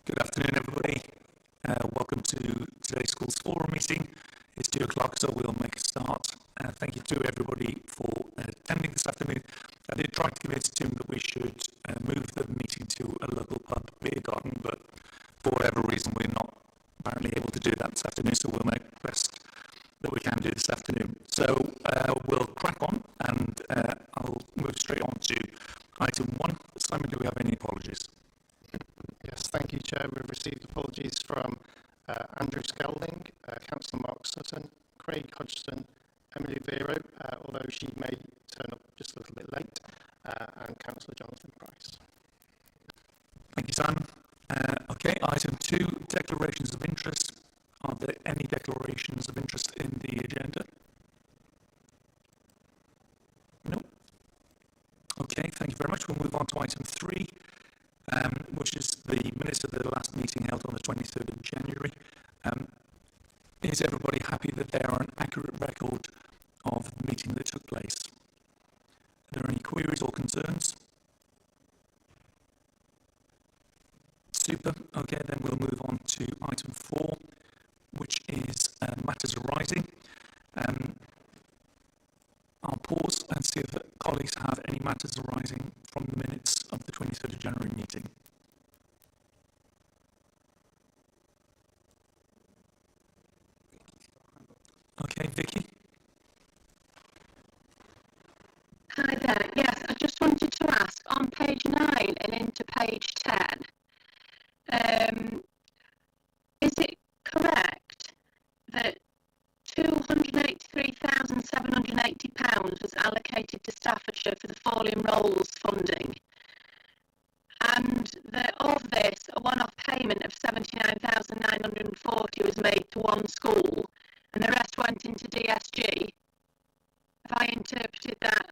Good afternoon, everybody. Welcome to today's Schools Forum meeting. It's 2 o'clock, so we'll make a start. Thank you to everybody for attending this afternoon. I did try to convince Tim that we should move the meeting to a local pub, beer garden, but for whatever reason, we're not apparently able to do that this afternoon, so we'll make the best that we can do this afternoon. So we'll crack on, and I'll move straight on to item 1. Simon, do we have any apologies? Yes, thank you, Chair. We've received apologies from Andrew Skelding, Councillor Mark Sutton, Craig Hodgson, Emily Vero, although she may turn up just a little bit late, and Councillor Jonathan Price. Thank you, Simon. Okay, item 2, declarations of interest. Are there any declarations of interest in the agenda? No. Okay, thank you very much. We'll move on to item 3. Which is the minutes of the last meeting held on the 23rd of January. Is everybody happy that they are an accurate record of the meeting that took place? Are there any queries or concerns? Super. Okay, then we'll move on to item 4, which is matters arising. I'll pause and see if colleagues have any matters arising from the minutes of the 23rd of January meeting. Okay, Vicky? Hi there. Yes, I just wanted to ask, on page 9 and into page 10, is it correct that £283,780 was allocated to Staffordshire for the falling roles funding, and that of this, a one-off payment of £79,940 was made to one school, and the rest went into DSG? Have I interpreted that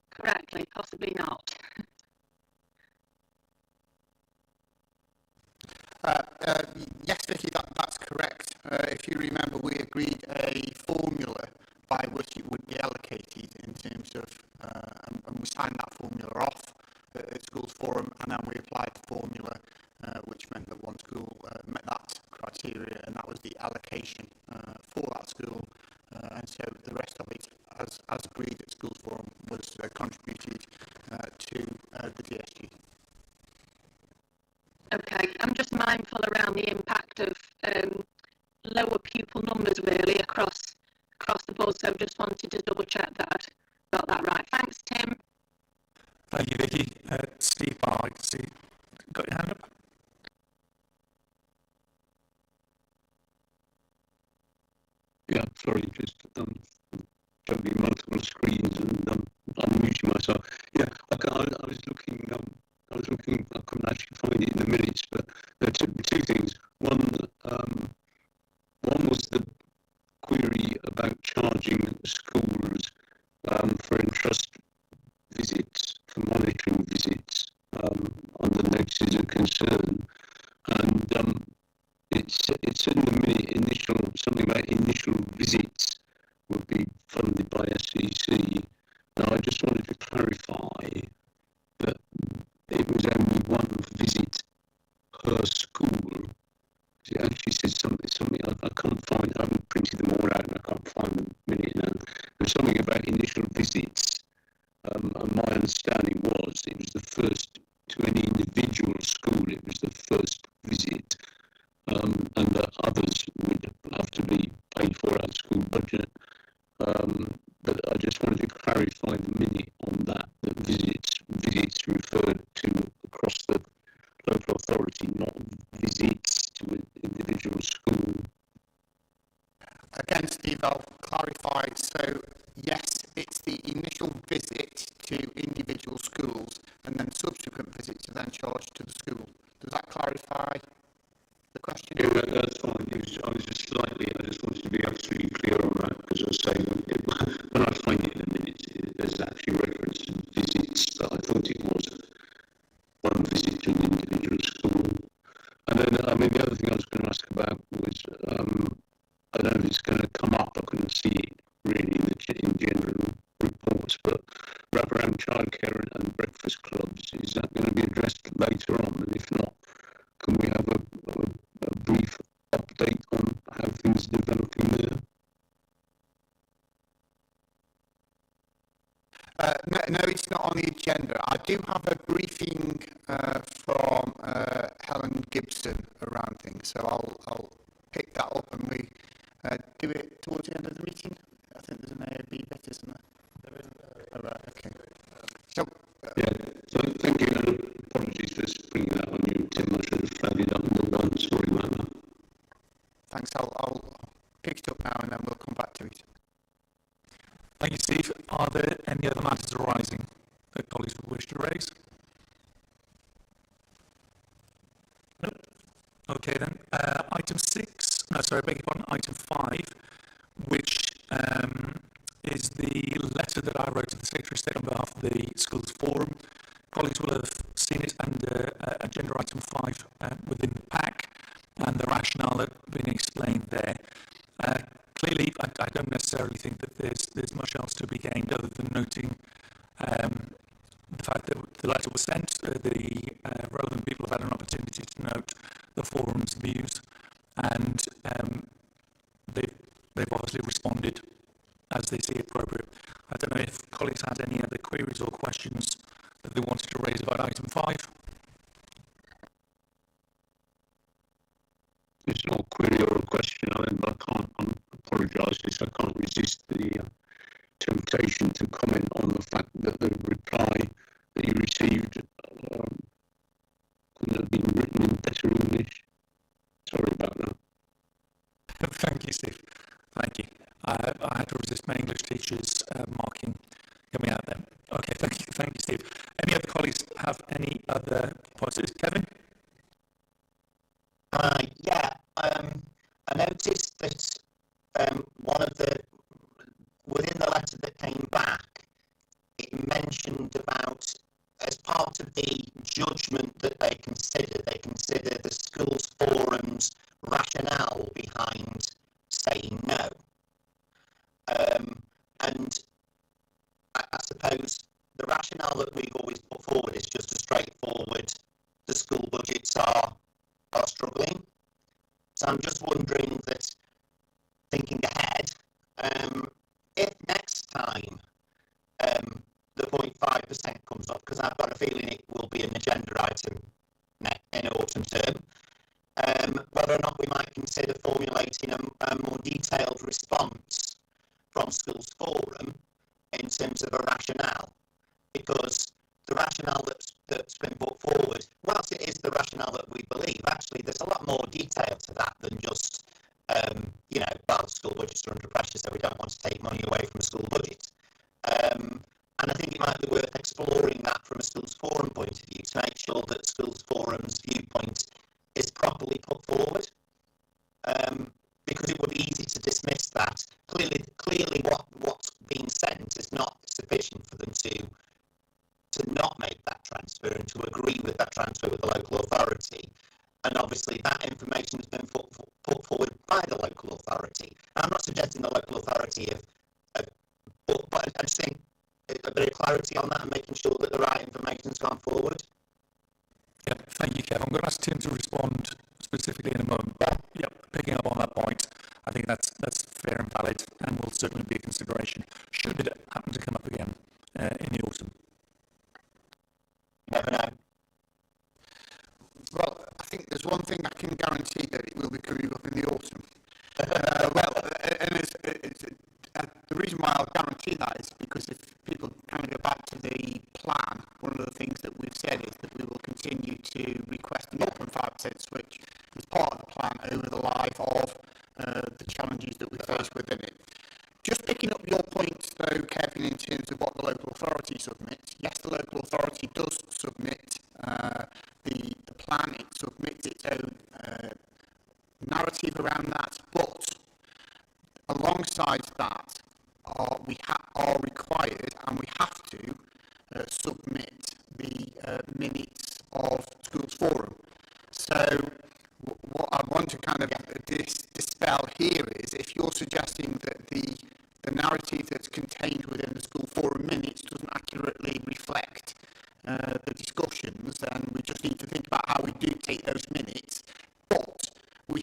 correctly? Possibly not. Yes, Vicky, that's correct. If you remember, we agreed a formula by which it would be allocated in terms of, and we signed that formula off at Schools Forum, and then we applied the formula, which meant that one school met that criteria, and that was the allocation for that school. And so the rest of it, as agreed at Schools Forum, was contributed to the DSG. Okay, I'm just mindful around the impact of lower pupil numbers really across the board, so just wanted to double check that I'd got that right. Thanks, Tim. Thank you, Vicky. Steve, I'd like to see. Got your hand up? Yeah, sorry, just juggling multiple screens and unmuting myself. Yeah, I was looking. I couldn't actually find it in the minutes, but there are two things. One was the query about charging schools for entrust visits, for monitoring visits under notices of concern, and it's in the minute something about initial visits would be funded by SEC. Now I just wanted to clarify that it was only one visit per school. It actually says something I can't find. I haven't printed them all out and I can't find them minute now. There's something about initial visits, and my understanding was it was the first to any individual school. It was the first visit, and that others would have to be paid for out of school budget. But I just wanted to clarify the minute on that visits referred to across the local authority, not visits to an individual school. Again, Steve, I'll clarify. So, yes, it's the initial visit to individual schools, and then subsequent visits are then charged to the school. Does that clarify the question? Yeah, that's fine. I just wanted to be absolutely clear on that, because I was saying, when I find it in a minute, there's actually reference to visits, but I thought it was one visit to an individual school. And then, the other thing I was going to ask about was, I don't know if it's going to come up, I couldn't see it really in general reports, but wraparound childcare and breakfast clubs, is that going to be addressed later on? And if not, can we have it's not on the agenda, I do have a briefing from Helen Gibson around things, so I'll pick that up and we do it towards the end of the meeting. I think there's an A or B bit, isn't there? All right, okay. So, so thank you, and apologies for bringing that on you, Tim. I should have flagged it up number one. Sorry about that. thanks. I'll pick it up now and then we'll come back to it. Thank you, Steve. Are there any other matters arising that colleagues would wish to raise? No. Okay then. Item 5, which is the letter that I wrote to the Secretary of State on behalf of the Schools Forum. Colleagues will have seen it under agenda item 5 within the pack, and the rationale that been explained there. Clearly, I don't necessarily think that there's much else to be gained other than noting the fact that the letter was sent. The relevant people have had an opportunity to note the forum's views, and they've obviously responded as they see appropriate. I don't know if colleagues had any other queries or questions that they wanted to raise about item 5. It's not a query or a question, I apologise, I can't resist the temptation to comment on the fact that the reply that you received couldn't have been written in better English. Sorry about that. Thank you, Steve. Thank you. I had to resist my English teacher's marking coming out there. Okay, thank you, Steve. Any other colleagues have any other points? Kevin? I noticed that within the letter that came back, it mentioned about, as part of the judgment that they consider the schools forum's rationale behind saying no. And I suppose the rationale that we've always put forward is just a straightforward, the school budgets are struggling. So I'm just wondering that, thinking ahead, if next time the 0.5% comes up, because I've got a feeling it will be an agenda item in autumn term, whether or not we might consider formulating a more detailed response from Schools Forum in terms of a rationale, because the rationale that's been put forward, whilst it is the rationale that we believe, actually there's a lot more detail to that than just, well, school budgets are under pressure, so we don't want to take money away from a school budget. And I think it might be worth exploring that from a Schools Forum point of view to make sure that Schools Forum's viewpoint is properly put forward. Because it would be easy to dismiss that. Clearly what's being sent is not sufficient for them to not make that transfer and to agree with that transfer with the local authority. And obviously that information has been put forward by the local authority. I'm not suggesting the local authority but I just think a bit of clarity on that and making sure that the right information has gone forward. Yeah, thank you, Kev. I'm going to ask Tim to respond specifically in a moment. Yeah, picking up on that point, I think that's fair and valid, and will certainly be a consideration should it happen to come up again in the autumn. Never know. Well, I think there's one thing I can guarantee, that it will be coming up in the autumn. The reason why I'll guarantee that is because if people kind of go back to the plan, one of the things that we've said is that we will continue to request an 0.5% switch as part of the plan over the life of the challenges that we face within it. Just picking up your points, though, Kevin, in terms of what the local authority submits. Yes, the local authority does submit the plan. It submits its own narrative around that, but alongside that, we are required, and we have to submit the minutes of Schools Forum. So what I want to kind of dispel here is, if you're suggesting that the narrative that's contained within the School Forum minutes doesn't accurately reflect the discussions, then we just need to think about how we do take those minutes. But we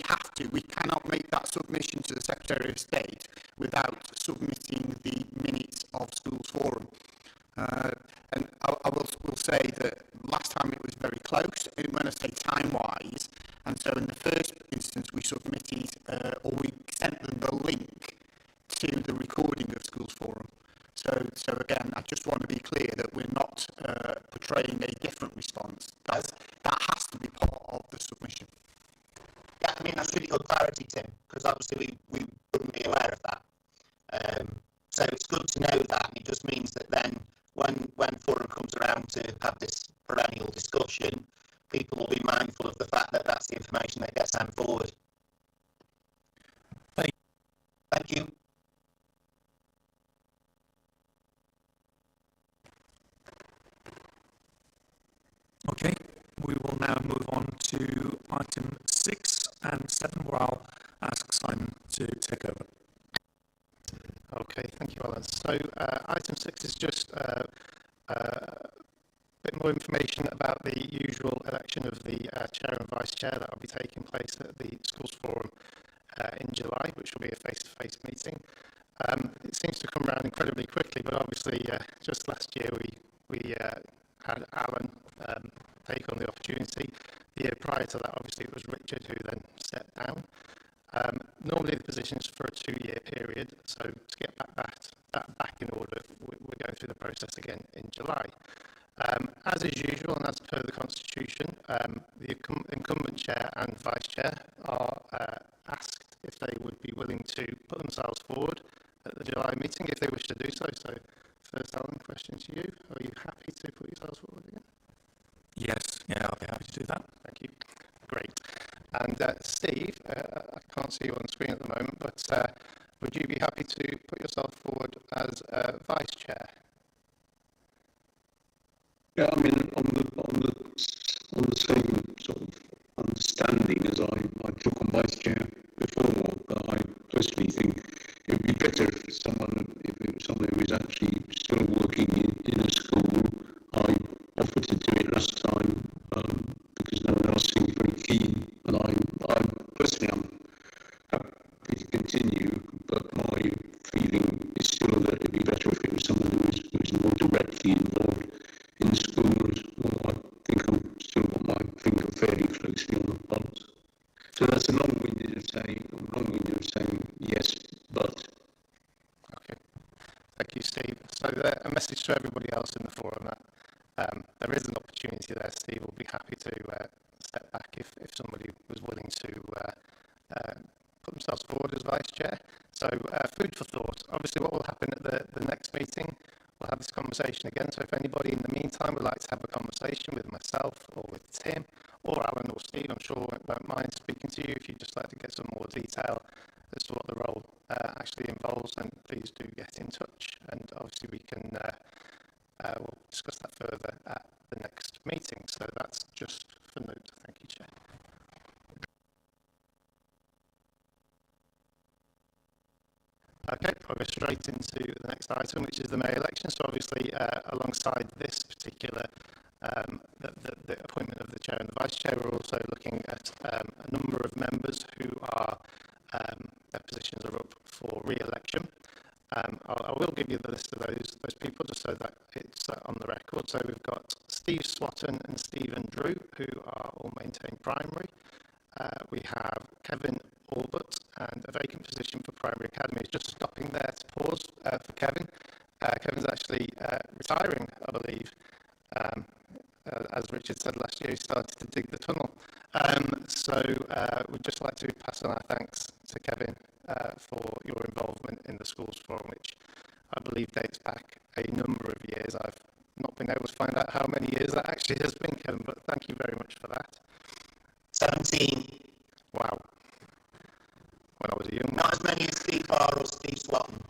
cannot make that submission to the Secretary of State without submitting the minutes of Schools Forum. close when I say time-wise, and so in the first instance we submitted, or we sent them the link to the recording of Schools Forum. So again, I just want to be clear that we're not portraying a different response. That has to be part of the submission. Yeah, I mean, that's really good clarity, Tim, because obviously we wouldn't be aware of that. So it's good to know that. It just means that then when Forum comes around to have this perennial discussion, people will be mindful of the fact that that's the information that gets sent forward. Thank you. Okay, we will now move on to item 6 and 7, where I'll ask Simon to take over. Okay, thank you, Alan. So item 6 is just a bit more information about the usual election of the chair and vice chair that will be taking place at the Schools Forum in July, which will be a face-to-face meeting. It seems to come around incredibly quickly, but obviously just last year we had Alan take on the opportunity. The year prior to that, obviously, it was Richard who then stepped down. Normally the position is for a 2-year period, so to get that back in order, we're going through the process again in July. As is usual and as per the Constitution, the incumbent chair and vice chair are asked if they would be willing to put themselves forward at the July meeting if they wish to do so. So first, Alan, question to you. Are you happy to put yourselves forward again? Yes, yeah, I'll be happy to do that. Thank you. Great. And Steve, I can't see you on the screen at the moment, but would you be happy to put yourself forward as vice chair? Yeah, I mean, on the same sort of understanding as I took on vice chair before, but I personally think it would be better if it was someone who was actually still working in a school. I offered to do it last time because no one else seemed very keen, and I personally am happy to continue, but my feeling is still that it'd be better if it was someone who was more directly involved in schools. Well, I think I'm still got my finger fairly closely on the pulse. So that's a long-winded of saying yes, but. Okay. Thank you, Steve. So a message to everybody else in the forum that there is an opportunity there. Steve will be happy to step back if somebody was willing to put themselves forward as vice chair. So food for thought. Obviously what will happen at the next meeting, we'll have this conversation again. So if anybody in the meantime would like to have a conversation with myself or with Tim or Alan or Steve, I'm sure won't mind speaking to you. If you'd just like to get some more detail as to what the role actually involves, then please do get in touch. And obviously we can we'll discuss that further at the next meeting. So that's just for note. Thank you, Chair. Okay, I'll go straight into the next item, which is the May election. So obviously, alongside this particular, the appointment of the chair and the vice chair, we're also looking at a number of members who are, their positions are up for re-election. I will give you the list of those people just so that it's on the record. So we've got Steve Swatton and Stephen Drew, who are all maintain primary. We have Kevin Albert and a vacant position for primary academy. Just stopping there to pause for Kevin. Kevin's actually retiring, I believe. As Richard said last year, he started to dig the tunnel. So we'd just like to pass on our thanks to Kevin for your involvement in the Schools Forum, which I believe dates back a number of years. I've not been able to find out how many years that actually has been, Kevin, but thank you very much for that. 17. Wow. When I was a young man. Not as many as Steve Barr or Steve Swatton.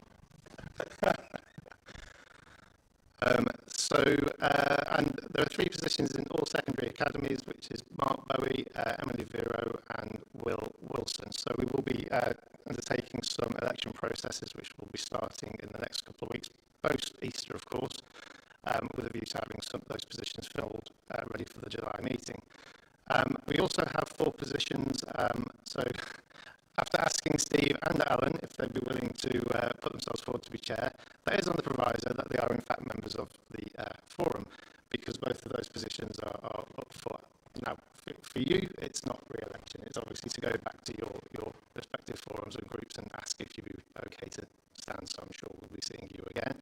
And there are 3 positions in all secondary academies, which is Mark Bowie, Emily Vero, and Will Wilson. So we will be undertaking some election processes, which will be starting in the next couple of weeks, post-Easter, of course, with a view to having some of those positions filled ready for the July meeting. We also have 4 positions, so after asking Steve and Alan if they'd be willing to put themselves forward to be chair, that is on the proviso that they are in fact members of the forum, because both of those positions are up for for you, it's not re-election. It's obviously to go back to your respective forums and groups and ask if you'd be okay to stand. So I'm sure we'll be seeing you again.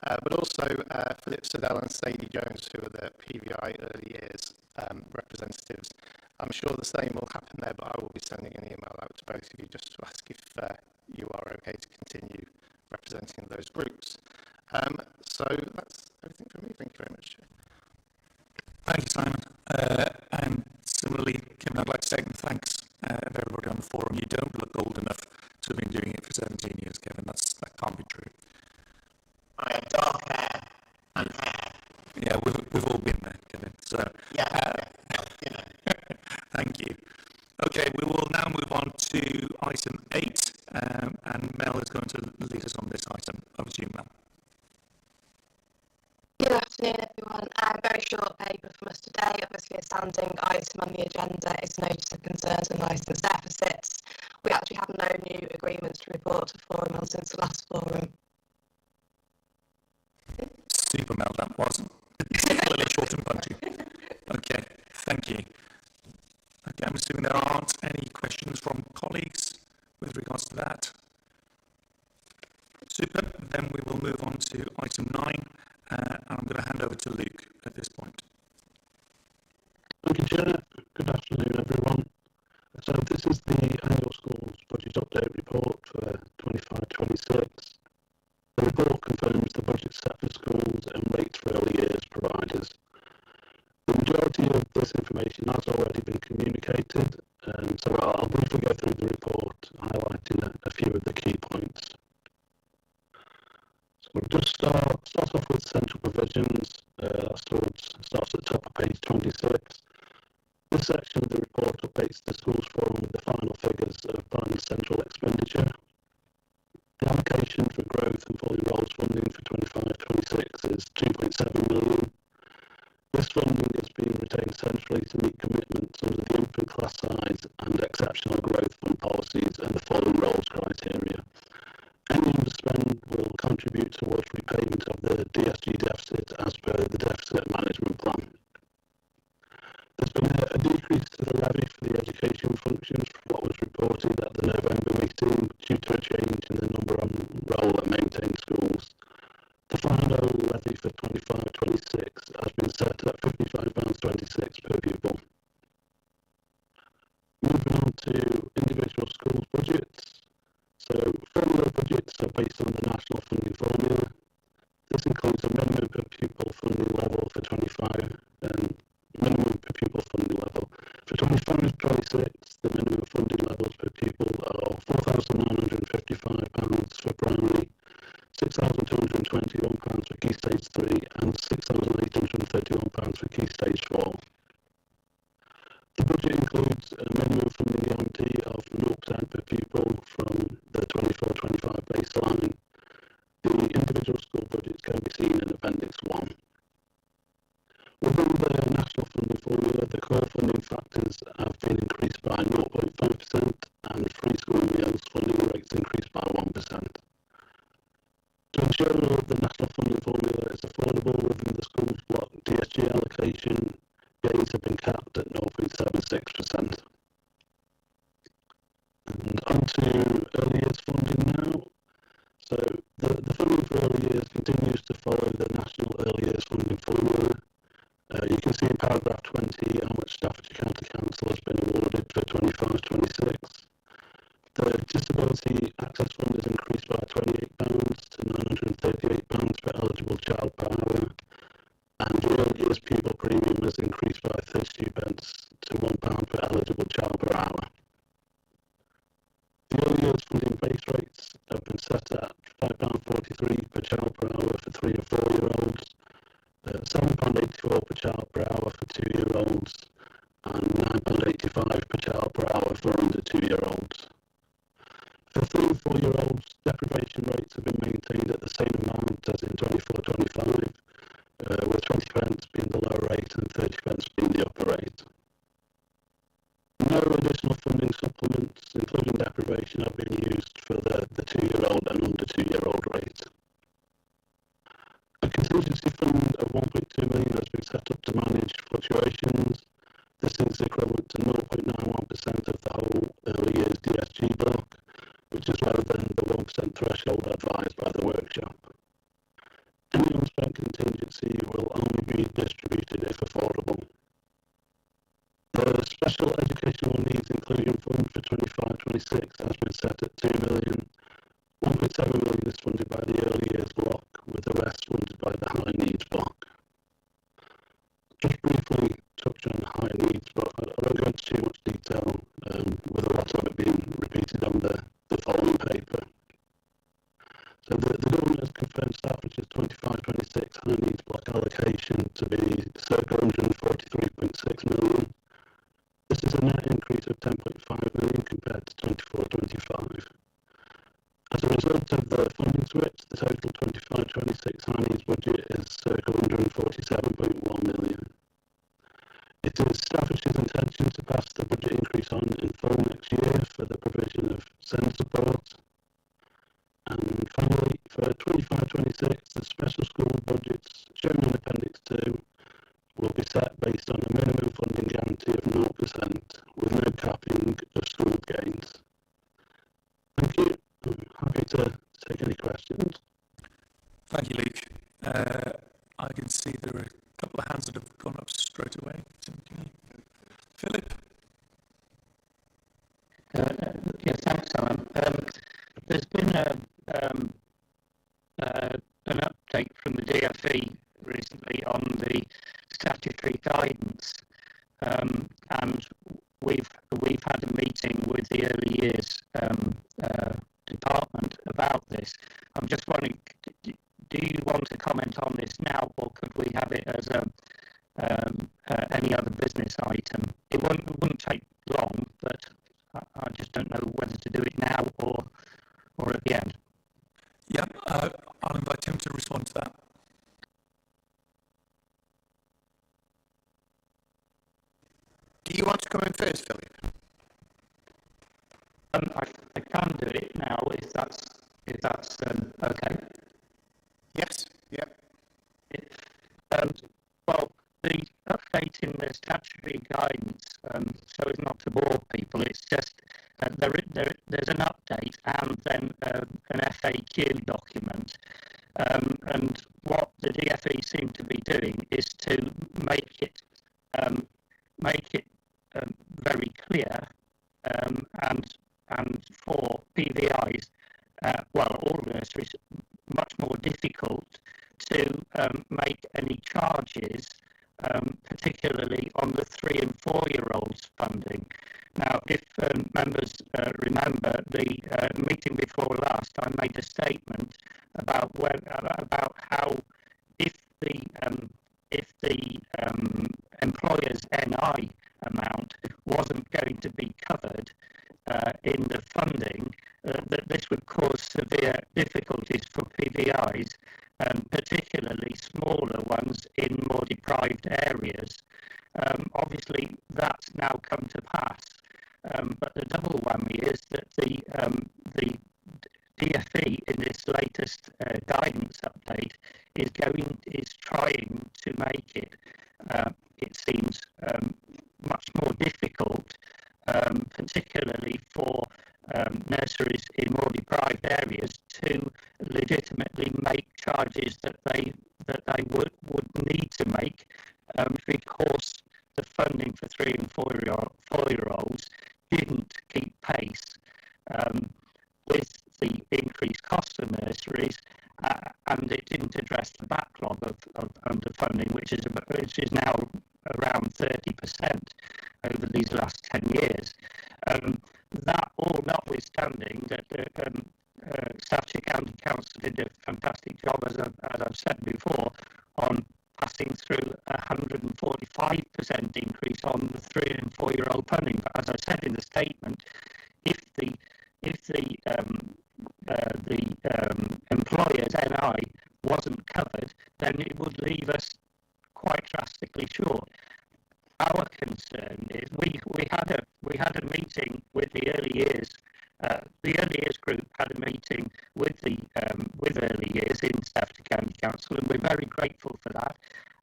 But also Philip Siddell and Sadie Jones, who are the PVI early years representatives. I'm sure the same will happen there, but I will be sending an email out to both of you just to ask if you are okay to continue representing those groups. So that's everything from me. Thank you very much. Thank you, Simon. And similarly, Kevin, I'd like to take thanks of everybody on the forum. You don't look old enough to have been doing it for 17 years, Kevin. That can't be true. I have dark hair and hair. Yeah, we've all been there, Kevin. So thank you. Okay, we will now move on to item 8, and Mel is going to lead us on this item. Over to you, Mel. Good afternoon, everyone. A very short paper from us today. Obviously, a standing item on the agenda is notice of concerns and licence deficits. We actually have no new agreements to report to forum on since the last forum. Super, Mel, that wasn't particularly short and punchy. Okay, thank you. Okay, I'm assuming there aren't any questions from colleagues with regards to that. Super, then we will move on to item 9, and I'm going to hand over to Luke at this point. Thank you, Chair. Good afternoon, everyone. So this is the annual schools budget update report for 25-26. The report confirms the budget set for schools and rates for early years providers. The majority of this information has already been communicated, so I'll briefly go through the report, highlighting a few of the key points. So we'll just start off with central provisions. Starts at the top of page 26. This section of the report updates the schools forum with the final figures of planned central expenditure. The allocation for growth and fully enrolled funding for 25-26 is 2.7 million. This funding is being retained centrally to meet commitments under the infant class size and exceptional growth fund policies and the full enrolled criteria. Any underspend will contribute towards repayment of the DSG deficit as per the deficit management plan. There's been a decrease to the levy for the education functions from what was reported at the November meeting due to a change in the number on roll and maintained schools. The final levy for 25-26 has been set at £55.26 per pupil. Moving on to individual schools budgets. So formula budgets are based on the national funding formula. This includes a minimum per pupil funding level for 25 and minimum per pupil funding level. For 25-26, the minimum funding levels per pupil are £4,955 for primary, £6,221 for Key Stage 3 and £6,831 for Key Stage 4. The budget includes a minimum funding guarantee of 0% per pupil from the 24-25 baseline. The individual school budgets can be seen in Appendix 1. Within the national funding formula, the core funding factors have been increased by 0.5% and free school meals funding rates increased by 1%. To ensure the national funding formula is affordable within the schools block DSG allocation, gains have been capped at 0.76%. And on to early years funding now. So the funding for early years continues to follow the national early years funding formula. You can see in paragraph 20 how much Staffordshire County Council has been awarded for 25-26. The Disability Access Fund is increased by £28 to £938 per eligible child per hour, and the early years pupil premium is increased by 32p to £1 per eligible child per hour. The early years funding base rates have been set at £5.43 per child per hour for 3 and 4 year olds, £7.84 per child per hour for 2 year olds, and £9.85 per child per hour for under 2 year olds. For 3 and 4 year olds, deprivation rates have been maintained at the same amount as in 24-25, with 20p being the lower rate and 30p being the upper rate. No additional funding supplements, including deprivation, have been used for the 2 year old and under 2 year old rate. A contingency fund of 1.2 million has been set up to manage fluctuations. This This is equivalent to 0.91% of the whole early years DSG block, which is lower than the 1% threshold advised by the workshop. Any unspent contingency will only be distributed if affordable. The Special Educational Needs Inclusion Fund for 25-26 has been set at 2 million. 1.7 million is funded by the early years block, with the rest funded by the high needs block. Just briefly touch on the high needs, but I won't go into too much detail, with a lot of it being repeated on the following paper. So the government has confirmed Staffordshire 25-26 high needs block allocation to be circa 143.6 million. This is a net increase of 10.5 million compared to 24-25. As a result of the funding switch, the total 25-26 high needs budget is circa 147.1 million. It is Staffordshire's intention to pass the budget increase on in full next year for the provision of SEND support. And finally, for 25-26, the special school budgets shown in Appendix 2 will be set based on a minimum funding guarantee of 0%, with no capping of school gains. Thank you. I'm happy to take any questions. Thank you, Luke. I can see there are a couple of hands that have gone up straight away. Philip? Yes, thanks, Alan. There's been an update from the DFE recently on the statutory guidance, and we've had a meeting with the early years department about this. I'm just wondering, do you want to comment on this now, or could we have it as any other business item? It wouldn't take long, but I just don't know whether to do it now or at the end. Yeah, I'll invite Tim to respond to that. Do you want to come in first, Philip? I can do it now if that's okay. Yes. Yep. Well, the update in the statutory guidance, so as not to bore people, it's just there's an update and then an FAQ document. And what the DFE seem to be doing is to make it very clear, and for PVIs, all nurseries, much more difficult to make any charges, particularly on the 3 and 4-year-olds funding. Now, if members remember the meeting before last, I made a statement about how if the employer's NI amount wasn't going to be covered in the funding, that this would cause severe difficulties for PVIs, particularly smaller ones in more deprived areas. Obviously, that's now come to pass, but the double whammy is that the DFE in its latest guidance update is trying to make it, it seems, much more difficult, particularly for nurseries in more deprived areas to legitimately make charges that they would need to make, because the funding for 3 and 4-year-olds didn't keep pace with the increased costs of nurseries, and it didn't address the backlog of underfunding, which is now around 30% over these last 10 years. That all notwithstanding, that Staffordshire County Council did a fantastic job, as I've said before, on passing through a 145% increase on the 3 and 4-year-old funding. But as I said in the statement, if the employer's NI wasn't covered, then it would leave us quite drastically short. Our concern is we had a meeting with the early years. The early years group had a meeting with early years in Staffordshire County Council, and we're very grateful for that.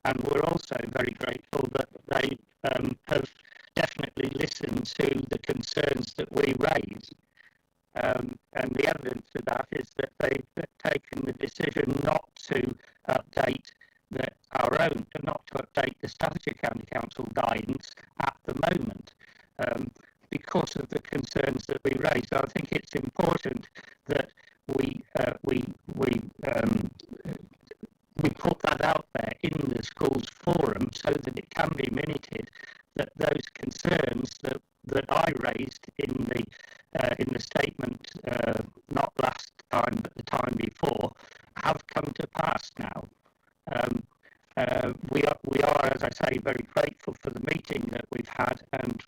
And we're also very grateful that they have definitely listened to the concerns that we raised. And the evidence of that is that they've taken the decision not to update not to update the Staffordshire County Council guidance at the moment, because of the concerns that we raised. So I think it's important that we put that out there in the schools forum so that it can be minuted that those concerns that I raised in the statement, not last time but the time before, have come to pass now. We are, as I say, very grateful for the meeting that we've had, and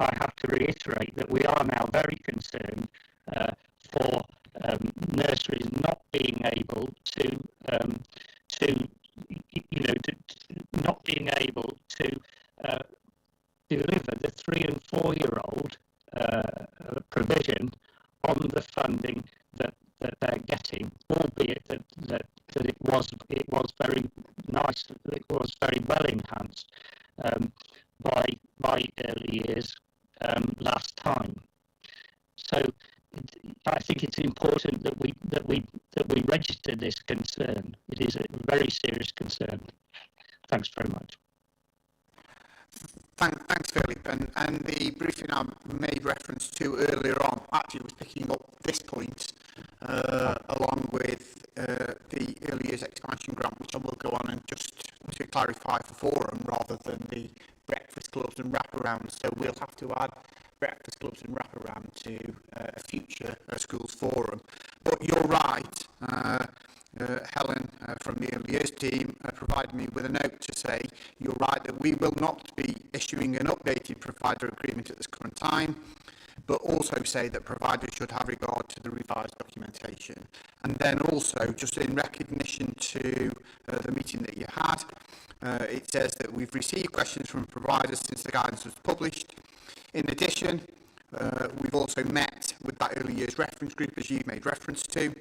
I have to reiterate that we are now very concerned for nurseries not being able to deliver the 3 and 4 year old provision on the funding that they're getting, albeit that it was very nice, it was very well enhanced by early years last time. So I think it's important that we register this concern. It is a very serious concern. Thanks very much. Thanks, Philip. And the briefing I made reference to earlier on actually was picking up this point along with the early years expansion grant, which I will go on and just to clarify for forum rather than the breakfast clubs and wraparound. So we'll have to add breakfast clubs and wraparound to a future schools forum. But you're right. Helen from the early years team provided me with a note to say you're right that we will not be issuing an updated provider agreement at this current time, but also say that providers should have regard to the revised documentation. And then also, just in recognition to the meeting that you had, it says that we've received questions from providers since the guidance was published. In addition, we've also met with that early years reference group, as you made reference to.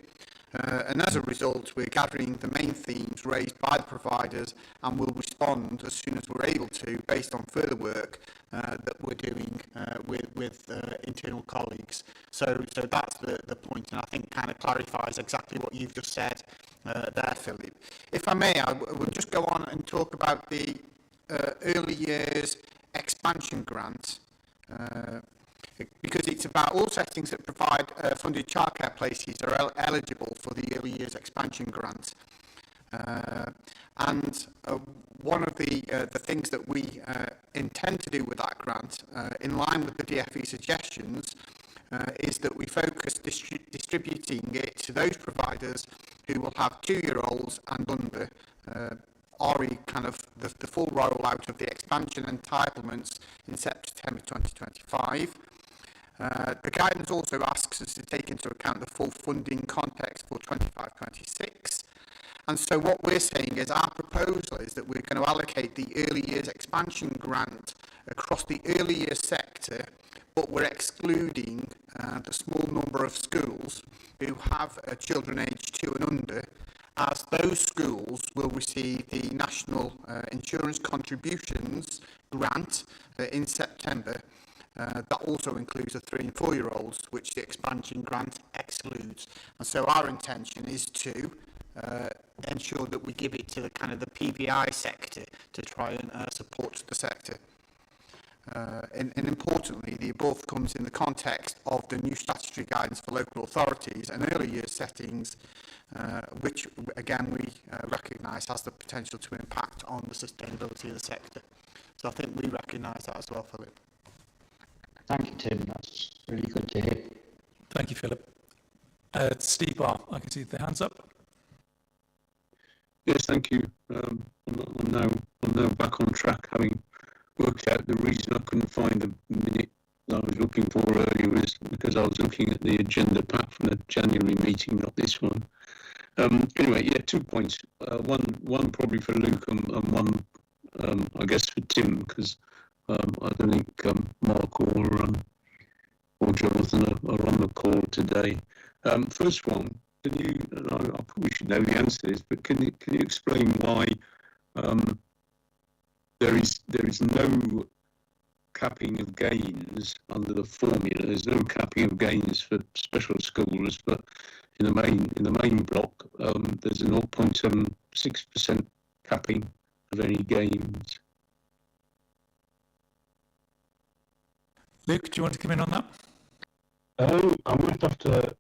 And as a result, we're gathering the main themes raised by the providers and will respond as soon as we're able to, based on further work that we're doing with internal colleagues. So that's the point, and I think kind of clarifies exactly what you've just said there, Philip. If I may, I will just go on and talk about the early years expansion grant. Because it's about all settings that provide funded childcare places are eligible for the early years expansion grant. And one of the things that we intend to do with that grant, in line with the DFE suggestions, is that we focus distributing it to those providers who will have 2-year-olds and under, kind of the full rollout of the expansion entitlements in September 2025. The guidance also asks us to take into account the full funding context for 25-26. And so what we're saying is our proposal is that we're going to allocate the early years expansion grant across the early years sector, but we're excluding the small number of schools who have children aged 2 and under, as those schools will receive the National Insurance Contributions grant in September. That also includes the 3 and 4 year olds, which the expansion grant excludes. And so our intention is to ensure that we give it to the kind of the PVI sector to try and support the sector. And importantly, the above comes in the context of the new statutory guidance for local authorities and early years settings, which again we recognise has the potential to impact on the sustainability of the sector. So I think we recognise that as well, Philip. Thank you, Tim. That's really good to hear. Thank you, Philip. Steve Barr, I can see the hands up. Yes, thank you. I'm now back on track, having worked out the reason I couldn't find the minute that I was looking for earlier was because I was looking at the agenda pack from the January meeting, not this one. Anyway, yeah, 2 points. One probably for Luke and one, I guess, for Tim, because I don't think Mark or Jonathan are on the call today. First one, can you? And I probably should know the answer to this, but can you explain why there is no capping of gains under the formula. There's no capping of gains for special schools, but in the main block, there's a 0.76% capping of any gains. Luke, do you want to come in on that? I might have to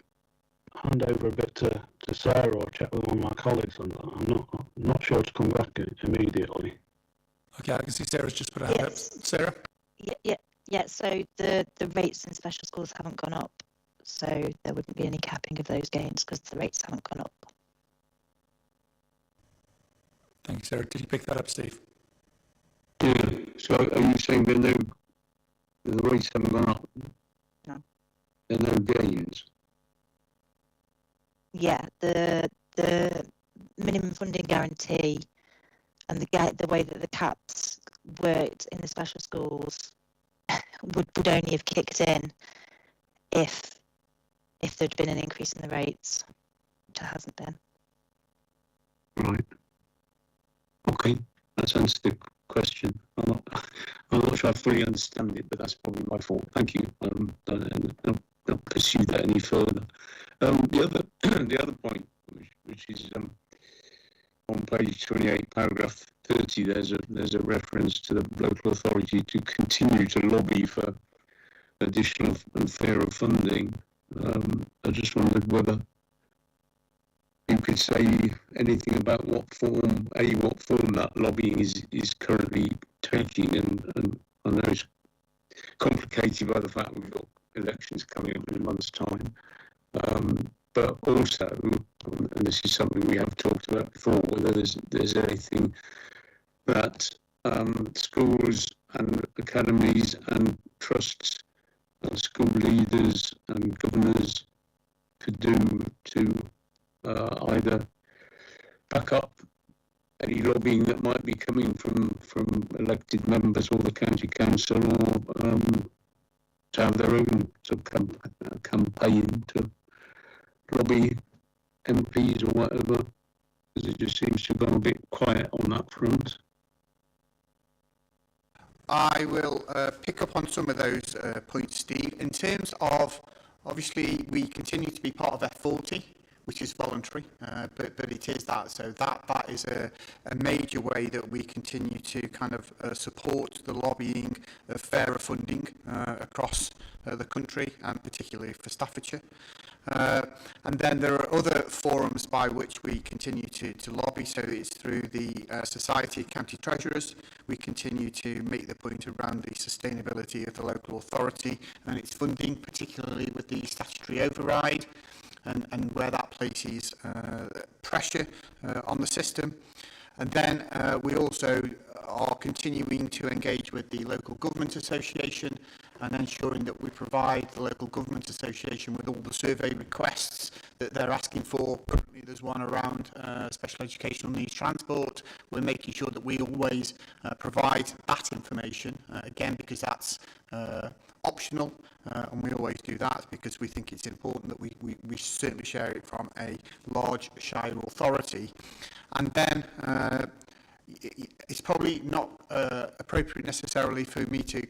hand over a bit to Sarah or check with one of my colleagues on that. I'm not sure to come back immediately. Okay, I can see Sarah's just put a hand up. Sarah? Yeah. So the rates in special schools haven't gone up, so there wouldn't be any capping of those gains because the rates haven't gone up. Thank you, Sarah. Did you pick that up, Steve? Yeah. So are you saying the rates haven't gone up? No. There are no gains? Yeah, the minimum funding guarantee and the way that the caps worked in the special schools would only have kicked in if there'd been an increase in the rates, which there hasn't been. Right. Okay, that's answered the question. I'm not sure I fully understand it, but that's probably my fault. Thank you. Don't pursue that any further. The other point, which is on page 28, paragraph 30, there's a reference to the local authority to continue to lobby for additional and fairer funding. I just wondered whether you could say anything about what form that lobbying is currently taking, and I know it's complicated by the fact we've got elections coming up in a month's time, but also, and this is something we have talked about before, whether there's anything that schools and academies and trusts and school leaders and governors could do to either back up any lobbying that might be coming from elected members or the county council, or to have their own sort of campaign to lobby MPs or whatever, because it just seems to have gone a bit quiet on that front. I will pick up on some of those points, Steve. In terms of, obviously, we continue to be part of F40, which is voluntary, but it is that. So that is a major way that we continue to kind of support the lobbying of fairer funding across the country, and particularly for Staffordshire. And then there are other forums by which we continue to lobby. So it's through the Society of County Treasurers. We continue to make the point around the sustainability of the local authority and its funding, particularly with the statutory override, and where that places pressure on the system. And then we also are continuing to engage with the Local Government Association and ensuring that we provide the Local Government Association with all the survey requests that they're asking for. Currently there's one around special educational needs transport. We're making sure that we always provide that information, again, because that's optional, and we always do that because we think it's important that we certainly share it from a large shire authority. And then it's probably not appropriate necessarily for me to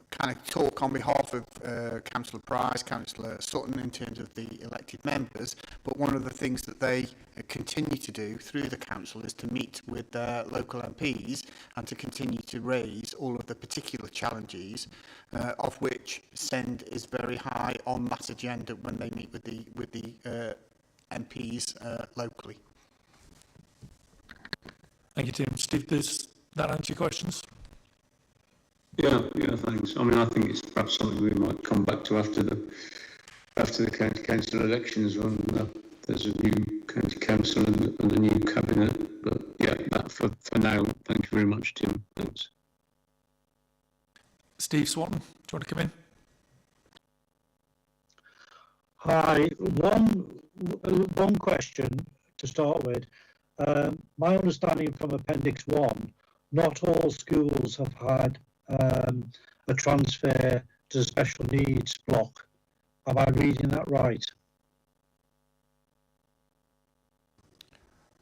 kind of talk on behalf of Councillor Price, Councillor Sutton in terms of the elected members, but one of the things that they continue to do through the council is to meet with their local MPs and to continue to raise all of the particular challenges, of which SEND is very high on that agenda when they meet with the MPs locally. Thank you, Tim. Steve, does that answer your questions? Yeah, thanks. I mean, I think it's perhaps something we might come back to after the county council elections when there's a new county council and a new cabinet. But yeah, that for now. Thank you very much, Tim. Thanks. Steve Swanton, do you want to come in? Hi. One question to start with. My understanding from Appendix 1, not all schools have had a transfer to the special needs block. Am I reading that right?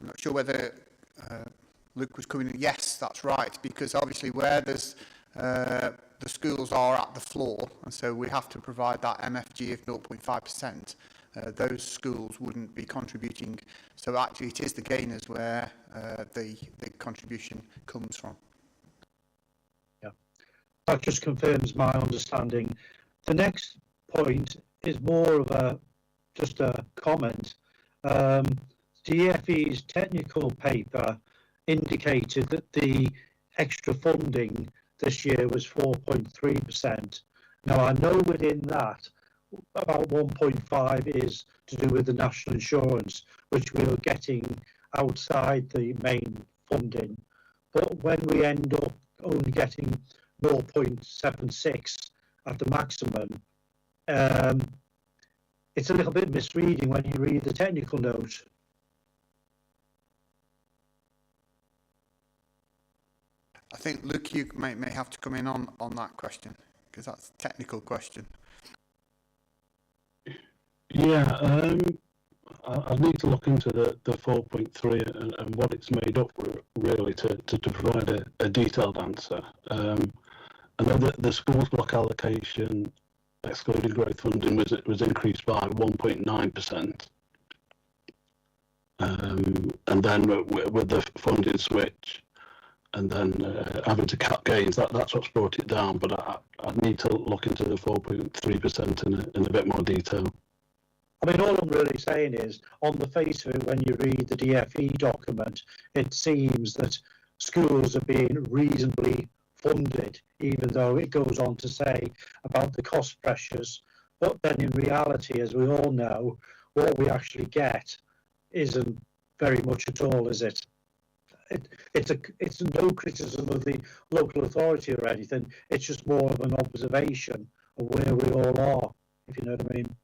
I'm not sure whether Luke was coming in. Yes, that's right, because obviously where there's the schools are at the floor, and so we have to provide that MFG of 0.5%. Those schools wouldn't be contributing. So actually it is the gainers where the contribution comes from. Yeah, that just confirms my understanding. The next point is more of just a comment. DFE's technical paper indicated that the extra funding this year was 4.3%. Now I know within that about 1.5 is to do with the national insurance, which we are getting outside the main funding. But when we end up only getting 0.76 at the maximum, it's a little bit misleading when you read the technical note. I think, Luke, you may have to come in on that question, because that's a technical question. Yeah, I need to look into the 4.3 and what it's made up really to provide a detailed answer. I know that the schools block allocation, excluding growth funding, was increased by 1.9%. And then with the funding switch, and then having to cap gains, that's what's brought it down. But I need to look into the 4.3% in a bit more detail. I mean, all I'm really saying is, on the face of it, when you read the DFE document, it seems that schools are being reasonably funded, even though it goes on to say about the cost pressures. But then in reality, as we all know, what we actually get isn't very much at all, is it? It's no criticism of the local authority or anything. It's just more of an observation of where we all are, if you know what I mean.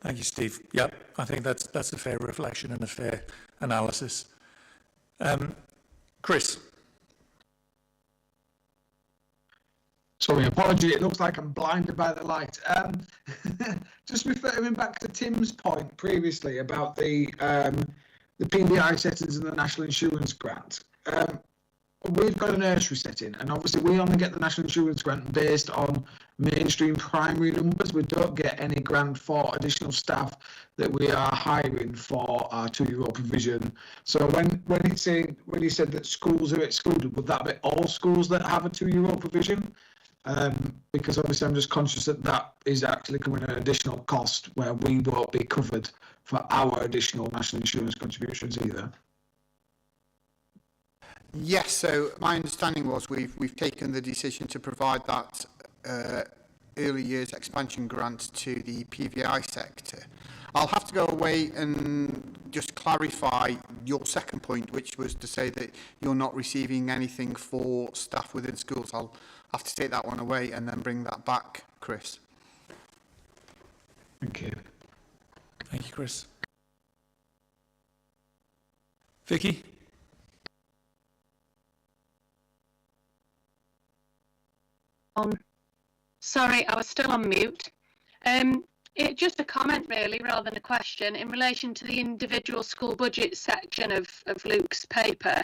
Thank you, Steve. Yep, I think that's a fair reflection and a fair analysis. Chris. Sorry, apology. It looks like I'm blinded by the light. Just referring back to Tim's point previously about the PVI settings and the national insurance grant. We've got a nursery setting, and obviously we only get the national insurance grant based on mainstream primary numbers. We don't get any grant for additional staff that we are hiring for our 2-year-old provision. So when you said that schools are excluded, would that be all schools that have a 2-year-old provision? Because obviously I'm just conscious that is actually coming at an additional cost where we won't be covered for our additional national insurance contributions either. Yes, so my understanding was we've taken the decision to provide that early years expansion grant to the PVI sector. I'll have to go away and just clarify your second point, which was to say that you're not receiving anything for staff within schools. I'll have to take that one away and then bring that back, Chris. Thank you. Thank you, Chris. Vicky? Sorry, I was still on mute. Just a comment really, rather than a question, in relation to the individual school budget section of Luke's paper.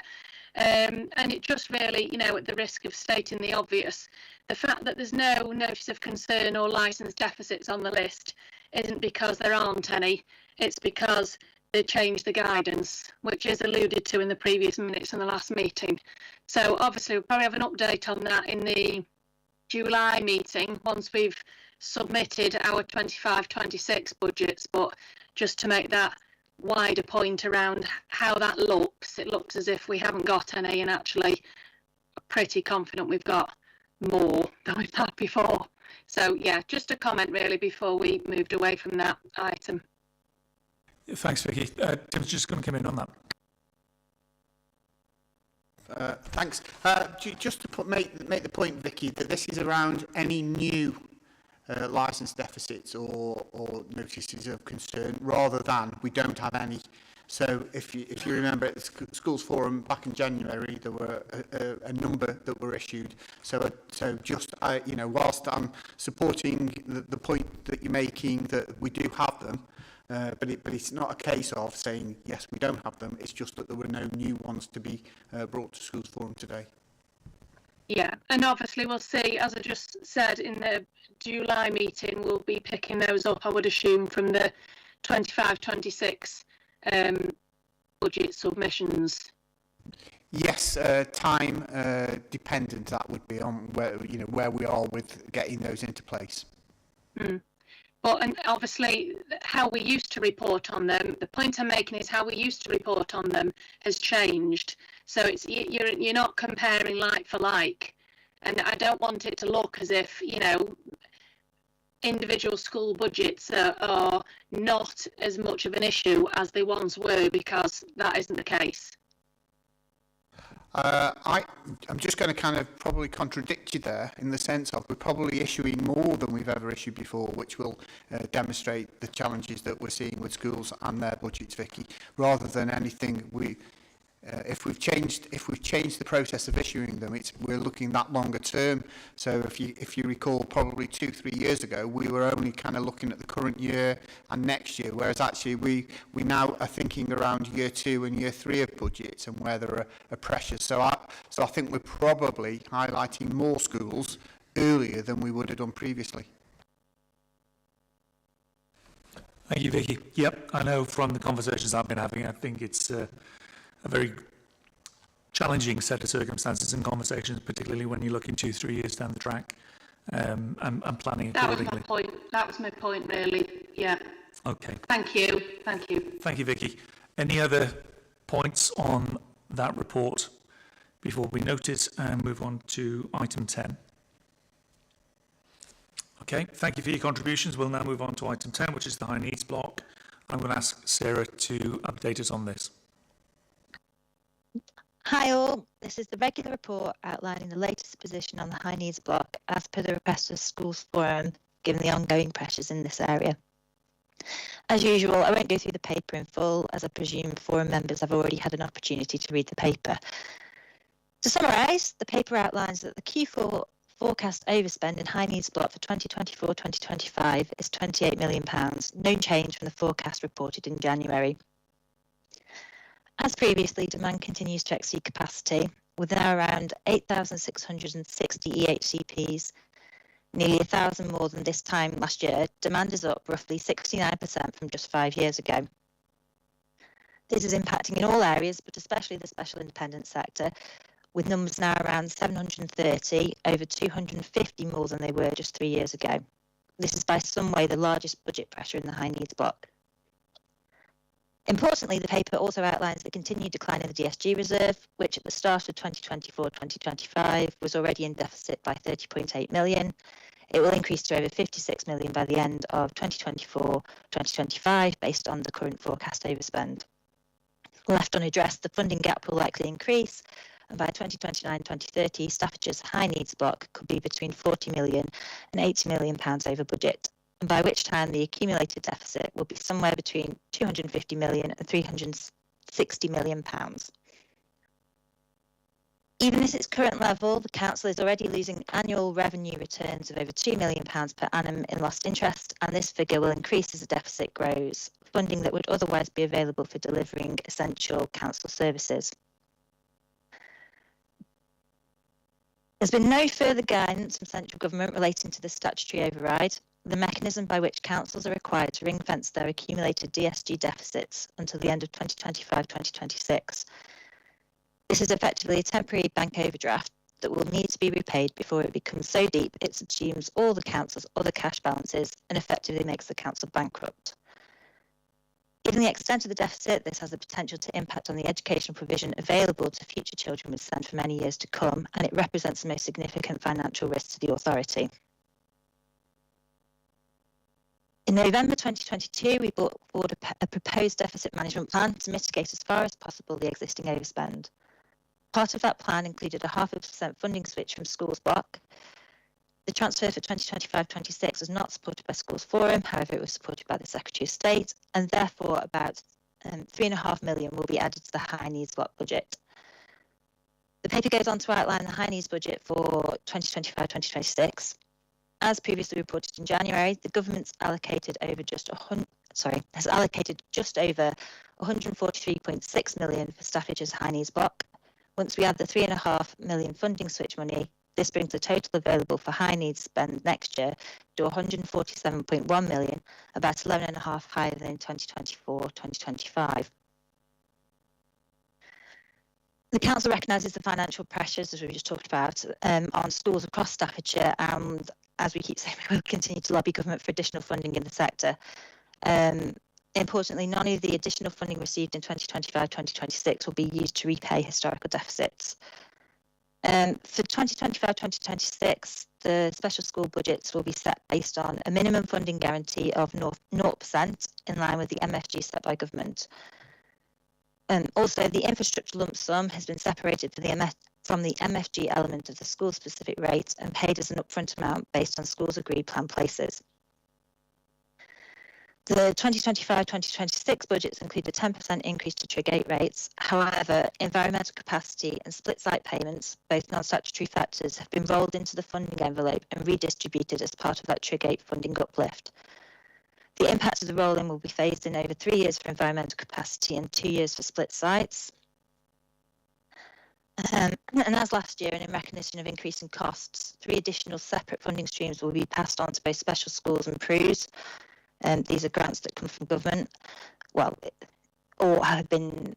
And it just really, at the risk of stating the obvious, the fact that there's no notice of concern or licence deficits on the list isn't because there aren't any, it's because they changed the guidance, which is alluded to in the previous minutes in the last meeting. So obviously we'll probably have an update on that in the July meeting once we've submitted our 25-26 budgets, but just to make that wider point around how that looks, it looks as if we haven't got any, and actually pretty confident we've got more than we've had before. So yeah, just a comment really before we moved away from that item. Thanks, Vicky. Tim's just going to come in on that. Thanks. Just to make the point, Vicky, that this is around any new licence deficits or notices of concern, rather than we don't have any. So if you remember at the Schools Forum back in January, there were a number that were issued. So just whilst I'm supporting the point that you're making that we do have them, but it's not a case of saying, yes, we don't have them. It's just that there were no new ones to be brought to Schools Forum today. Yeah, and obviously we'll see, as I just said, in the July meeting, we'll be picking those up, I would assume, from the 25-26 budget submissions. Yes, time dependent. That would be on where we are with getting those into place. But and obviously, how we used to report on them. The point I'm making is how we used to report on them has changed. So it's you're not comparing like for like, and I don't want it to look as if individual school budgets are not as much of an issue as they once were, because that isn't the case. I'm just going to kind of probably contradict you there in the sense of we're probably issuing more than we've ever issued before, which will demonstrate the challenges that we're seeing with schools and their budgets, Vicky, rather than anything if we've changed the process of issuing them, we're looking that longer term. So if you recall, probably 2-3 years ago, we were only kind of looking at the current year and next year, whereas actually we now are thinking around year 2 and year 3 of budgets and where there are pressures. So I think we're probably highlighting more schools earlier than we would have done previously. Thank you, Vicky. Yep, I know from the conversations I've been having, I think it's a very challenging set of circumstances and conversations, particularly when you're looking 2-3 years down the track and planning accordingly. That was my point, really. Yeah. Okay. Thank you. Thank you, Vicky. Any other points on that report before we note it and move on to item 10? Okay, thank you for your contributions. We'll now move on to item 10, which is the high needs block. I'm going to ask Sarah to update us on this. Hi all, this is the regular report outlining the latest position on the high needs block as per the request of Schools Forum, given the ongoing pressures in this area. As usual, I won't go through the paper in full, as I presume Forum members have already had an opportunity to read the paper. To summarise, the paper outlines that the Q4 forecast overspend in high needs block for 2024-2025 is £28 million, no change from the forecast reported in January. As previously, demand continues to exceed capacity, with now around 8,660 EHCPs, nearly 1,000 more than this time last year. Demand is up roughly 69% from just 5 years ago. This is impacting in all areas, but especially the special independent sector, with numbers now around 730, over 250 more than they were just 3 years ago. This is by some way the largest budget pressure in the high needs block. Importantly, the paper also outlines the continued decline in the DSG reserve, which at the start of 2024-2025 was already in deficit by 30.8 million. It will increase to over 56 million by the end of 2024-2025 based on the current forecast overspend. Left unaddressed, the funding gap will likely increase, and by 2029-2030, Staffordshire's high needs block could be between 40 million and 80 million pounds over budget, and by which time the accumulated deficit will be somewhere between 250 million and 360 million pounds. Even at its current level, the council is already losing annual revenue returns of over £2 million per annum in lost interest, and this figure will increase as the deficit grows, funding that would otherwise be available for delivering essential council services. There's been no further guidance from central government relating to the statutory override, the mechanism by which councils are required to ring-fence their accumulated DSG deficits until the end of 2025-2026. This is effectively a temporary bank overdraft that will need to be repaid before it becomes so deep it subsumes all the council's other cash balances and effectively makes the council bankrupt. Given the extent of the deficit, this has the potential to impact on the educational provision available to future children with SEND for many years to come, and it represents the most significant financial risk to the authority. In November 2022, we brought forward a proposed deficit management plan to mitigate as far as possible the existing overspend. Part of that plan included a 0.5% funding switch from Schools Block. The transfer for 2025-26 was not supported by Schools Forum, however it was supported by the Secretary of State, and therefore about £3.5 million will be added to the high needs block budget. The paper goes on to outline the high needs budget for 2025-2026. As previously reported in January, the government's allocated over just has allocated just over 143.6 million for Staffordshires High Needs Block. Once we add the 3.5 million funding switch money, this brings the total available for high needs spend next year to 147.1 million, about 11.5% higher than in 2024-2025. The council recognises the financial pressures, as we just talked about, on schools across Staffordshire, and as we keep saying, we will continue to lobby government for additional funding in the sector. Importantly, none of the additional funding received in 2025-2026 will be used to repay historical deficits. For 2025-2026, the special school budgets will be set based on a minimum funding guarantee of 0% in line with the MFG set by government. Also, the infrastructure lump sum has been separated from the MFG element of the school-specific rate and paid as an upfront amount based on schools' agreed plan places. The 2025-2026 budgets include a 10% increase to Trig 8 rates. However, environmental capacity and split site payments, both non-statutory factors, have been rolled into the funding envelope and redistributed as part of that Trig 8 funding uplift. The impact of the roll-in will be phased in over 3 years for environmental capacity and 2 years for split sites. And as last year, and in recognition of increasing costs, 3 additional separate funding streams will be passed on to both special schools and PRUs. These are grants that come from government, or have been,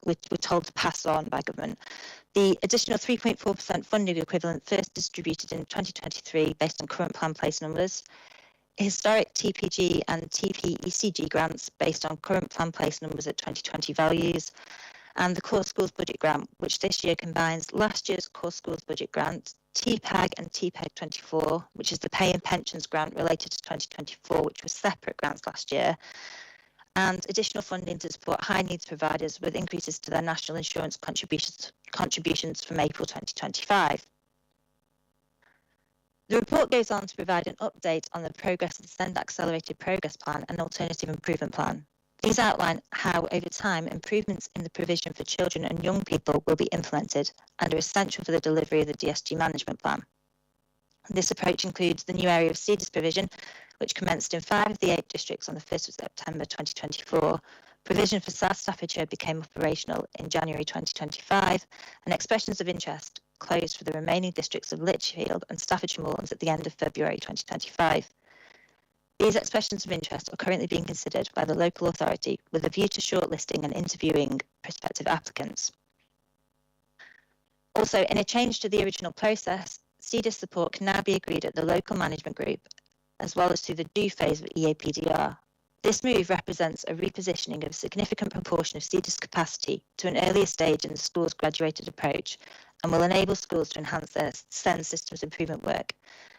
we're told to pass on by government. The additional 3.4% funding equivalent first distributed in 2023 based on current plan place numbers. Historic TPG and TPECG grants based on current plan place numbers at 2020 values. And the Core Schools Budget Grant, which this year combines last year's Core Schools Budget Grant, TPEG and TPEG 24, which is the Pay and Pensions Grant related to 2024, which was separate grants last year, and additional funding to support high needs providers with increases to their national insurance contributions from April 2025. The report goes on to provide an update on the progress of the SEND Accelerated Progress Plan and Alternative Improvement Plan. These outline how, over time, improvements in the provision for children and young people will be implemented and are essential for the delivery of the DSG management plan. This approach includes the new area of CEDAS provision, which commenced in 5 of the 8 districts on the 1st of September 2024. Provision for South Staffordshire became operational in January 2025, and expressions of interest closed for the remaining districts of Lichfield and Staffordshire Moorlands at the end of February 2025. These expressions of interest are currently being considered by the local authority with a view to shortlisting and interviewing prospective applicants. Also, in a change to the original process, CEDAS support can now be agreed at the local management group, as well as through the do phase of EAPDR. This move represents a repositioning of a significant proportion of CEDAS capacity to an earlier stage in the school's graduated approach and will enable schools to enhance their SEND systems improvement work.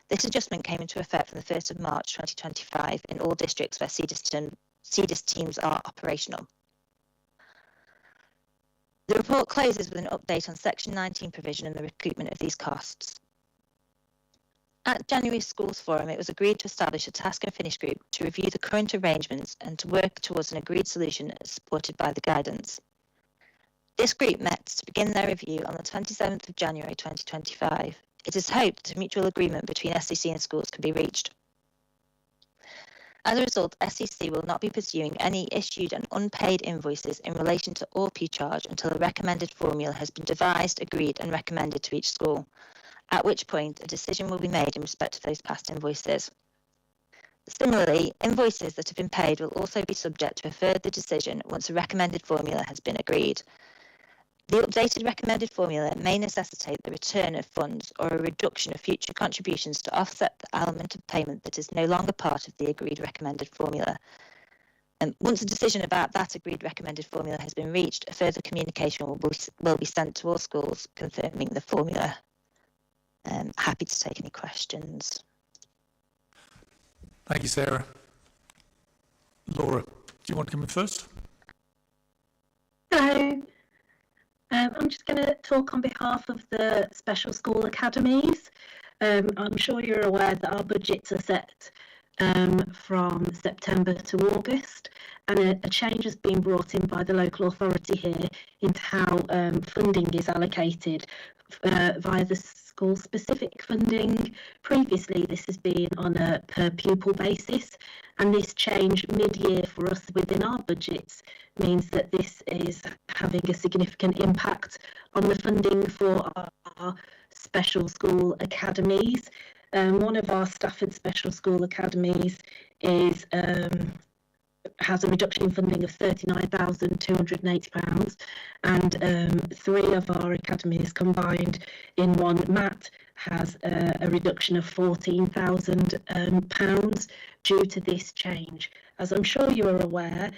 This adjustment came into effect from the 1st of March 2025 in all districts where CEDAS teams are operational. The report closes with an update on Section 19 provision and the recoupment of these costs. At January's Schools Forum, it was agreed to establish a task and finish group to review the current arrangements and to work towards an agreed solution supported by the guidance. This group met to begin their review on the 27th of January 2025. It is hoped that a mutual agreement between SCC and schools can be reached. As a result, SCC will not be pursuing any issued and unpaid invoices in relation to ORP charge until a recommended formula has been devised, agreed and recommended to each school, at which point a decision will be made in respect to those past invoices. Similarly, invoices that have been paid will also be subject to a further decision once a recommended formula has been agreed. The updated recommended formula may necessitate the return of funds or a reduction of future contributions to offset the element of payment that is no longer part of the agreed recommended formula. And once a decision about that agreed recommended formula has been reached, a further communication will be sent to all schools confirming the formula. Happy to take any questions. Thank you, Sarah. Laura, do you want to come in first? Hello. I'm just going to talk on behalf of the special school academies. I'm sure you're aware that our budgets are set from September to August, and a change has been brought in by the local authority here into how funding is allocated via the school-specific funding. Previously, this has been on a per-pupil basis, and this change mid-year for us within our budgets means that this is having a significant impact on the funding for our special school academies. One of our Stafford Special School Academies has a reduction in funding of £39,280, and 3 of our academies combined in one, MAT, has a reduction of £14,000 due to this change. As I'm sure you are aware,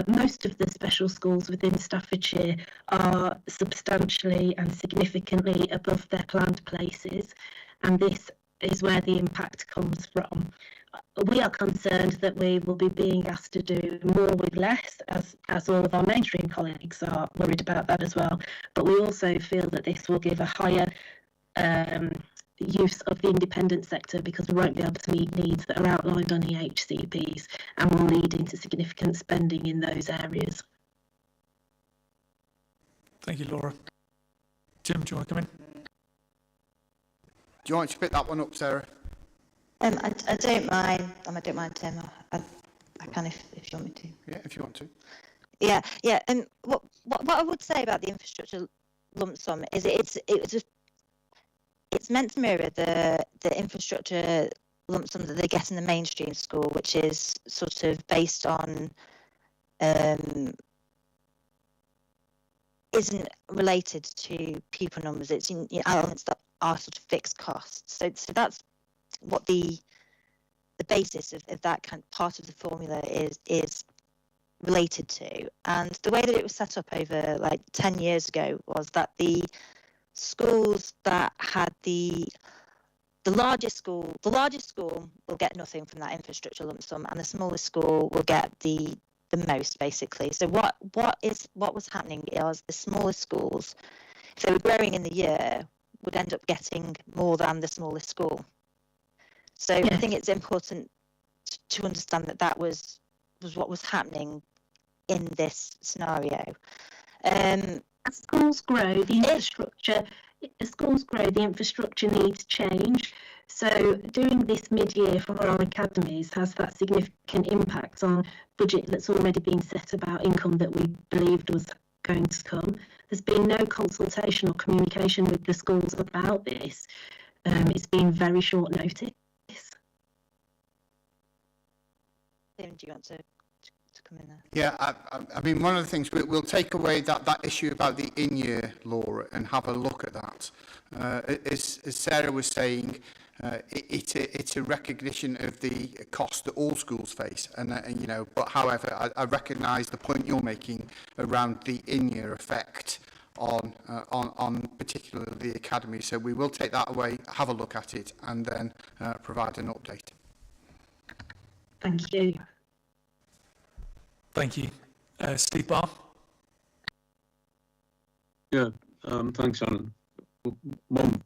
most of the special schools within Staffordshire are substantially and significantly above their planned places, and this is where the impact comes from. We are concerned that we will be being asked to do more with less, as all of our mainstream colleagues are worried about that as well. But we also feel that this will give a higher use of the independent sector, because we won't be able to meet needs that are outlined on EHCPs, and will lead into significant spending in those areas. Thank you, Laura. Jim, do you want to come in? Do you want to pick that one up, Sarah? I don't mind. I don't mind, Tim. I can if you want me to. Yeah, if you want to. Yeah. And what I would say about the infrastructure lump sum is it's meant to mirror the infrastructure lump sum that they get in the mainstream school, which is sort of based on isn't related to pupil numbers. It's in elements that are sort of fixed costs. So that's what the basis of that kind of part of the formula is related to. And the way that it was set up over like 10 years ago was that the schools that had the largest school will get nothing from that infrastructure lump sum, and the smallest school will get the most, basically. So what was happening is the smallest schools, if they were growing in the year, would end up getting more than the smallest school. So I think it's important to understand that was what was happening in this scenario. As schools grow, the infrastructure needs change. So doing this mid-year for our academies has that significant impact on budget that's already been set about income that we believed was going to come. There's been no consultation or communication with the schools about this. It's been very short notice. Tim, do you want to come in there? Yeah, I mean, one of the things, we'll take away that issue about the in-year law and have a look at that. As Sarah was saying, it's a recognition of the cost that all schools face, and but however, I recognise the point you're making around the in-year effect on particularly the academy. So we will take that away, have a look at it, and then provide an update. Thank you. Thank you. Steve Barr? Yeah, thanks, Alan. One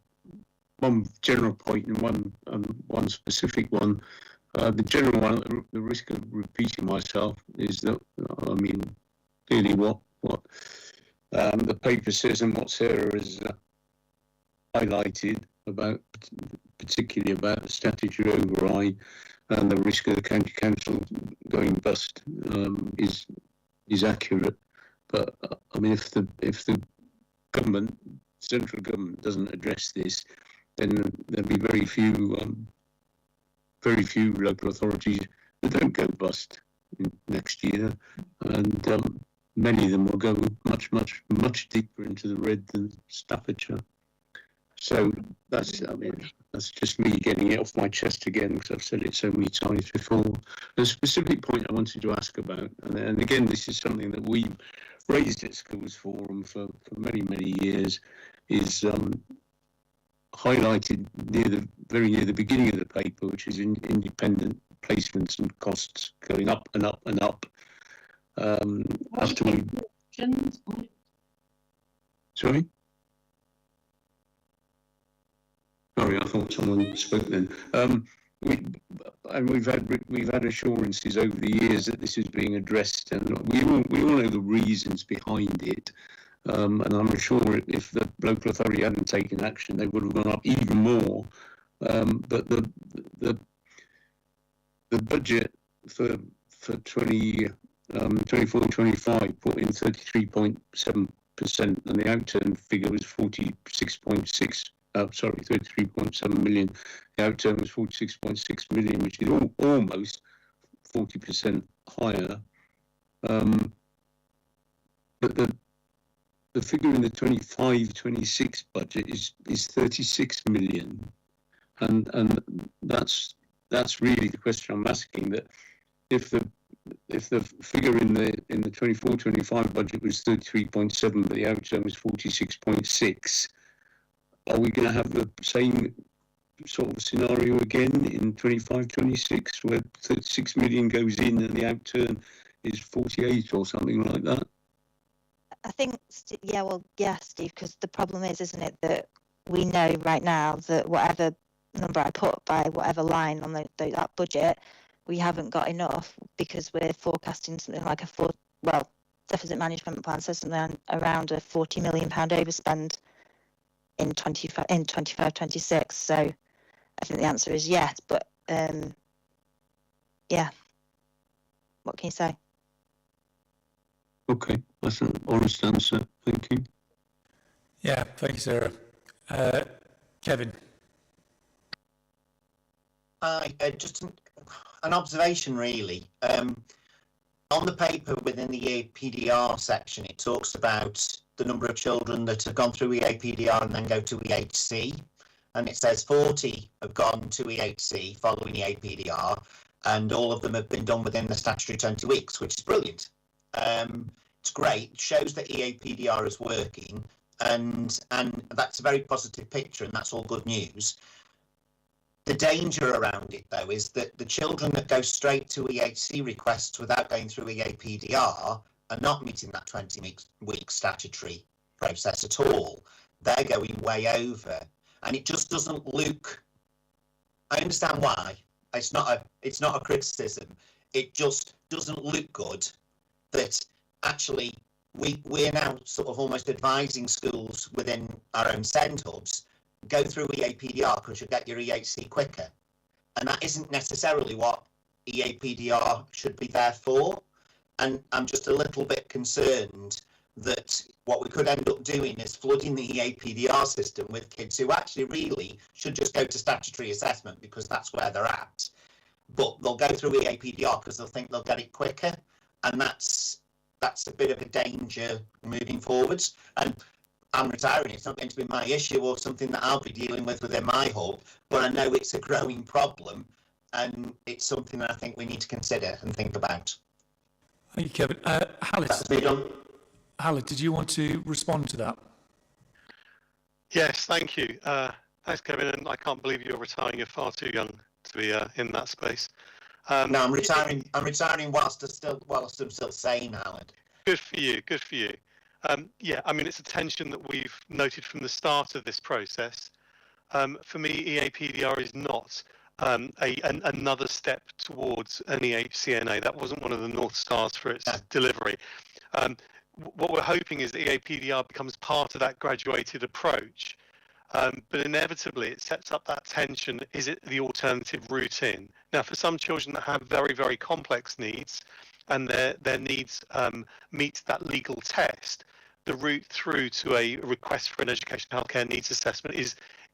general point and one specific one. The general one, at the risk of repeating myself, is that, I mean, clearly what the paper says and what Sarah has highlighted about, particularly about the statutory override and the risk of the county council going bust, is accurate. But I mean, if the central government doesn't address this, then there'll be very few local authorities that don't go bust next year, and many of them will go much deeper into the red than Staffordshire. So that's just me getting it off my chest again, because I've said it so many times before. The specific point I wanted to ask about, and again, this is something that we've raised at Schools Forum for many years, is highlighted very near the beginning of the paper, which is independent placements and costs going up and up and up. Sorry, I thought someone spoke then. We've had assurances over the years that this is being addressed, and we all know the reasons behind it. And I'm sure if the local authority hadn't taken action, they would have gone up even more. But the budget for 24-25 put in 33.7%, and the outturn figure was 46.6. Sorry, 33.7 million. The outturn was 46.6 million, which is almost 40% higher. But the figure in the 25-26 budget is 36 million, and that's really the question I'm asking. That if the figure in the 24-25 budget was 33.7, but the outturn was 46.6, are we going to have the same sort of scenario again in 25-26, where 36 million goes in and the outturn is 48 or something like that? I think, yeah, well, yes, Steve, because the problem is, isn't it, that we know right now that whatever number I put by whatever line on that budget, we haven't got enough, because we're forecasting something like deficit management plan says something around a £40 million overspend in 25-26. So I think the answer is yes, but yeah, what can you say? Okay, that's an honest answer. Thank you. Yeah, thank you, Sarah. Kevin. Just an observation, really. On the paper within the EAPDR section, it talks about the number of children that have gone through EAPDR and then go to EHC. And it says 40 have gone to EHC following EAPDR, and all of them have been done within the statutory 20 weeks, which is brilliant. It's great. It shows that EAPDR is working, and that's a very positive picture, and that's all good news. The danger around it, though, is that the children that go straight to EHC requests without going through EAPDR are not meeting that 20-week statutory process at all. They're going way over, and it just doesn't look. I understand why. It's not a criticism. It just doesn't look good that actually we're now sort of almost advising schools within our own SEND hubs, go through EAPDR because you'll get your EHC quicker. And that isn't necessarily what EAPDR should be there for. And I'm just a little bit concerned that what we could end up doing is flooding the EAPDR system with kids who actually really should just go to statutory assessment because that's where they're at. But they'll go through EAPDR because they'll think they'll get it quicker. And that's a bit of a danger moving forwards. And I'm retiring. It's not going to be my issue or something that I'll be dealing with within my hub, but I know it's a growing problem, and it's something that I think we need to consider and think about. Thank you, Kevin. Hallett, did you want to respond to that? Yes, thank you. Thanks, Kevin. And I can't believe you're retiring. You're far too young to be in that space. No, I'm retiring. I'm retiring whilst I'm still sane, Hallett. Good for you. Good for you. Yeah, I mean, it's a tension that we've noted from the start of this process. For me, EAPDR is not another step towards an EHCNA. That wasn't one of the North Stars for its delivery. What we're hoping is that EAPDR becomes part of that graduated approach. But inevitably, it sets up that tension. Is it the alternative route in? Now, for some children that have very, very complex needs, and their needs meet that legal test, the route through to a request for an education healthcare needs assessment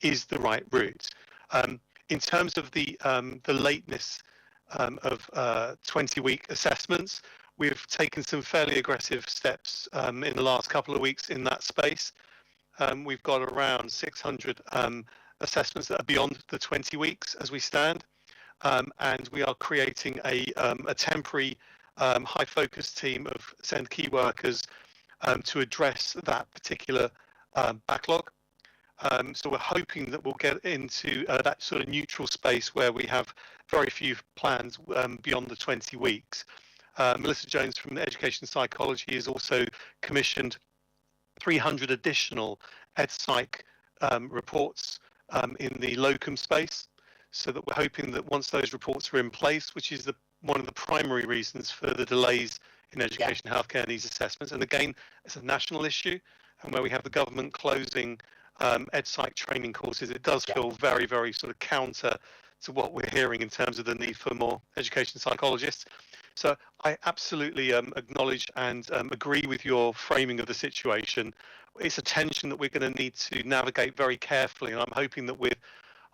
is the right route. In terms of the lateness of 20-week assessments, we've taken some fairly aggressive steps in the last couple of weeks in that space. We've got around 600 assessments that are beyond the 20 weeks as we stand, and we are creating a temporary high focus team of SEND key workers to address that particular backlog. So we're hoping that we'll get into that sort of neutral space where we have very few plans beyond the 20 weeks. Melissa Jones from Education Psychology has also commissioned 300 additional EdPsych reports in the locum space, so that we're hoping that once those reports are in place, which is one of the primary reasons for the delays in education, healthcare needs assessments. And again, it's a national issue, and where we have the government closing EdSpsych training courses, it does feel very, very sort of counter to what we're hearing in terms of the need for more education psychologists. So I absolutely acknowledge and agree with your framing of the situation. It's a tension that we're going to need to navigate very carefully, and I'm hoping that with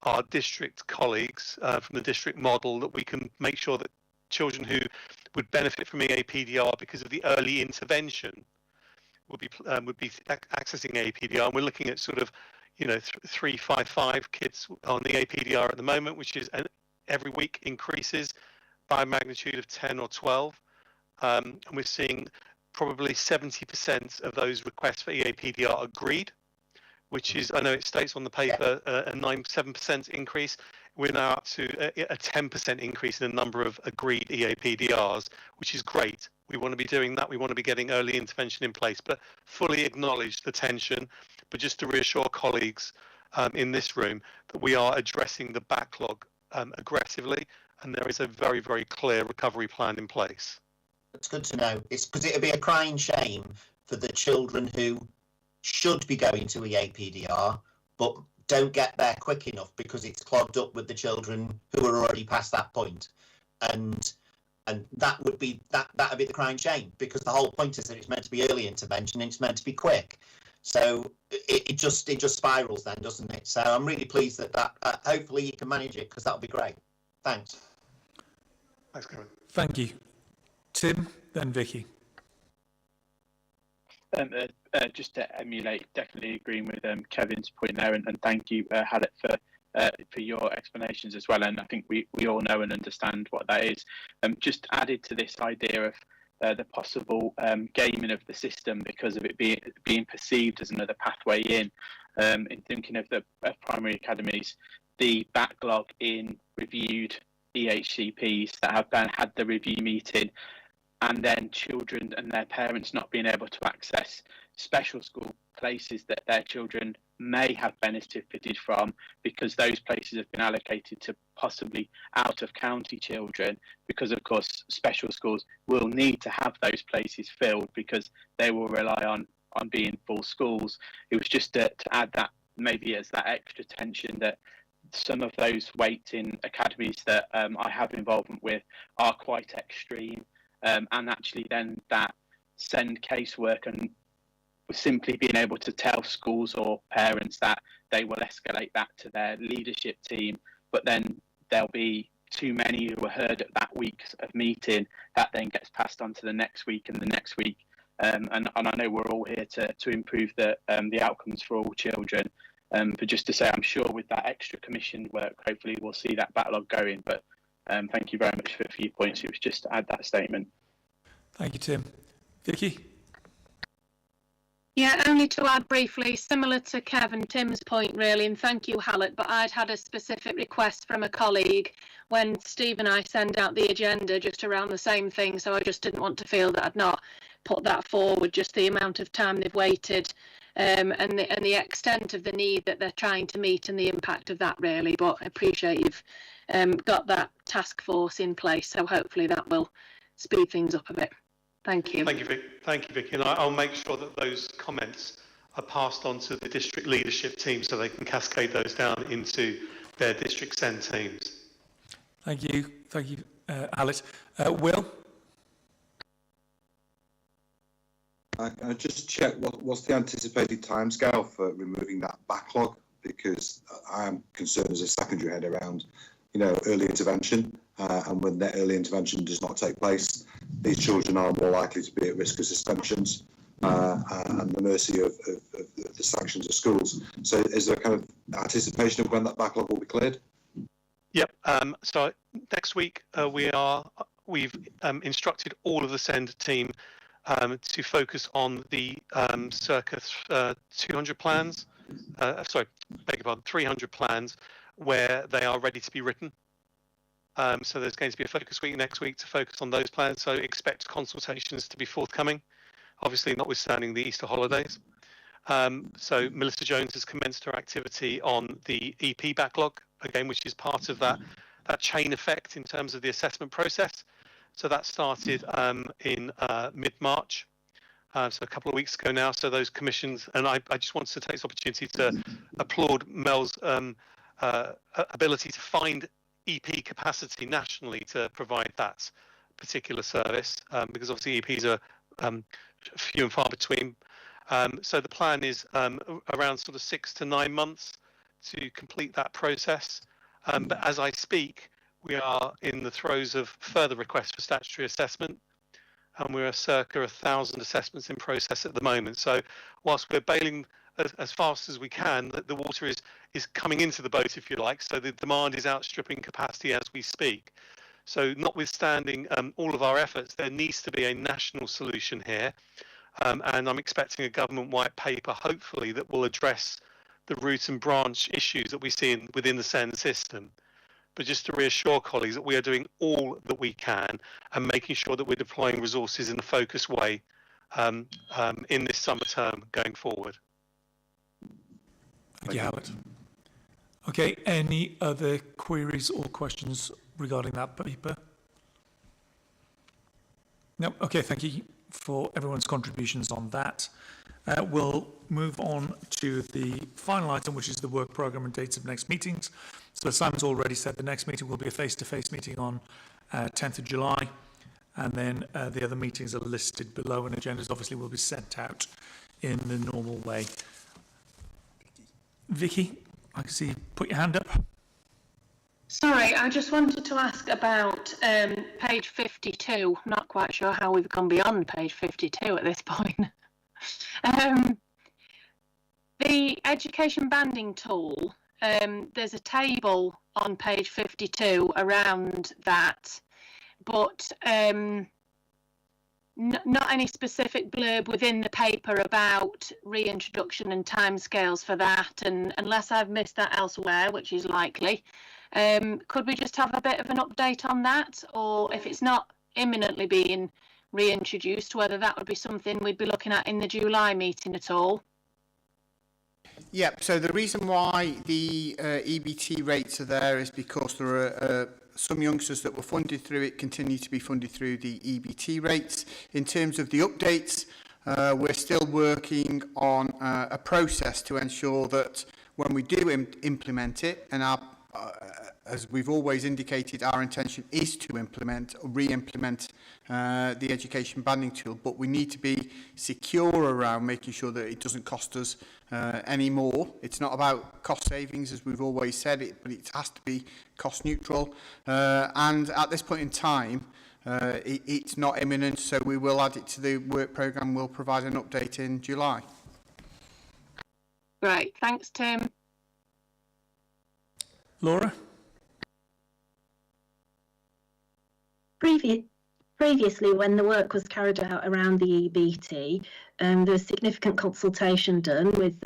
our district colleagues from the district model that we can make sure that children who would benefit from EAPDR because of the early intervention would be accessing EAPDR. And we're looking at sort of 355 kids on EAPDR at the moment, which is every week increases by a magnitude of 10 or 12. And we're seeing probably 70% of those requests for EAPDR agreed, which is, I know it states on the paper, a 7% increase. We're now up to a 10% increase in the number of agreed EAPDRs, which is great. We want to be doing that. We want to be getting early intervention in place, but fully acknowledge the tension. But just to reassure colleagues in this room that we are addressing the backlog aggressively, and there is a very, very clear recovery plan in place. That's good to know. It's because it would be a crying shame for the children who should be going to EAPDR, but don't get there quick enough because it's clogged up with the children who are already past that point. And that would be the crying shame, because the whole point is that it's meant to be early intervention and it's meant to be quick. So it just spirals then, doesn't it? So I'm really pleased that hopefully you can manage it, because that would be great. Thanks. Thanks, Kevin. Thank you. Tim, then Vicky. Just to emulate, definitely agreeing with Kevin's point there, and thank you, Hallett, for your explanations as well. And I think we all know and understand what that is. Just added to this idea of the possible gaming of the system because of it being perceived as another pathway in thinking of the primary academies, the backlog in reviewed EHCPs that have had the review meeting, and then children and their parents not being able to access special school places that their children may have benefited from, because those places have been allocated to possibly out of county children, because of course special schools will need to have those places filled because they will rely on being full schools. It was just to add that maybe as that extra tension, that some of those waiting academies that I have involvement with are quite extreme, and actually then that send casework and simply being able to tell schools or parents that they will escalate that to their leadership team, but then there'll be too many who are heard at that week's of meeting, that then gets passed on to the next week and the next week. And I know we're all here to improve the outcomes for all children. But just to say, I'm sure with that extra commissioned work, hopefully we'll see that backlog going. But thank you very much for your points. It was just to add that statement. Thank you, Tim. Vicky? Yeah, only to add briefly, similar to Kevin, Tim's point really, and thank you, Hallett, but I'd had a specific request from a colleague when Steve and I send out the agenda just around the same thing, so I just didn't want to feel that I'd not put that forward, just the amount of time they've waited and the extent of the need that they're trying to meet and the impact of that really. But I appreciate you've got that task force in place, so hopefully that will speed things up a bit. Thank you. Thank you, Vic. Thank you, Vicky. And I'll make sure that those comments are passed on to the district leadership team so they can cascade those down into their district send teams. Thank you. Thank you, Alice. Will? I just check what's the anticipated timescale for removing that backlog, because I am concerned as a secondary head around, early intervention, and when that early intervention does not take place, these children are more likely to be at risk of suspensions and the mercy of the sanctions of schools. So is there a kind of anticipation of when that backlog will be cleared? Yep. So next week we've instructed all of the send team to focus on the circa 200 plans. 300 plans where they are ready to be written. So there's going to be a focus week next week to focus on those plans. So expect consultations to be forthcoming, obviously notwithstanding the Easter holidays. So Melissa Jones has commenced her activity on the EP backlog, again, which is part of that chain effect in terms of the assessment process. So that started in mid-March, so a couple of weeks ago now. So those commissions, and I just wanted to take this opportunity to applaud Mel's ability to find EP capacity nationally to provide that particular service, because obviously EPs are few and far between. So the plan is around sort of 6 to 9 months to complete that process. But as I speak, we are in the throes of further requests for statutory assessment, and we're circa 1,000 assessments in process at the moment. So whilst we're bailing as fast as we can, the water is coming into the boat, if you like. So the demand is outstripping capacity as we speak. So notwithstanding all of our efforts, there needs to be a national solution here. And I'm expecting a government white paper, hopefully, that will address the root and branch issues that we see within the SEND system. But just to reassure colleagues that we are doing all that we can and making sure that we're deploying resources in a focused way in this summer term going forward. Thank you, Howard. Okay, any other queries or questions regarding that paper? No, okay, thank you for everyone's contributions on that. We'll move on to the final item, which is the work programme and dates of next meetings. So as Simon's already said, the next meeting will be a face-to-face meeting on 10th of July, and then the other meetings are listed below, and agendas obviously will be sent out in the normal way. Vicky, I can see you put your hand up. Sorry, I just wanted to ask about page 52. Not quite sure how we've gone beyond page 52 at this point. The education banding tool, there's a table on page 52 around that, but not any specific blurb within the paper about reintroduction and timescales for that, and unless I've missed that elsewhere, which is likely. Could we just have a bit of an update on that, or if it's not imminently being reintroduced, whether that would be something we'd be looking at in the July meeting at all? Yep, so the reason why the EBT rates are there is because there are some youngsters that were funded through it continue to be funded through the EBT rates. In terms of the updates, we're still working on a process to ensure that when we do implement it, and as we've always indicated, our intention is to re-implement the education banding tool, but we need to be secure around making sure that it doesn't cost us any more. It's not about cost savings, as we've always said, but it has to be cost neutral. And at this point in time, it's not imminent, so we will add it to the work programme. We'll provide an update in July. Right, thanks, Tim. Laura? Previously, when the work was carried out around the EBT, there was significant consultation done with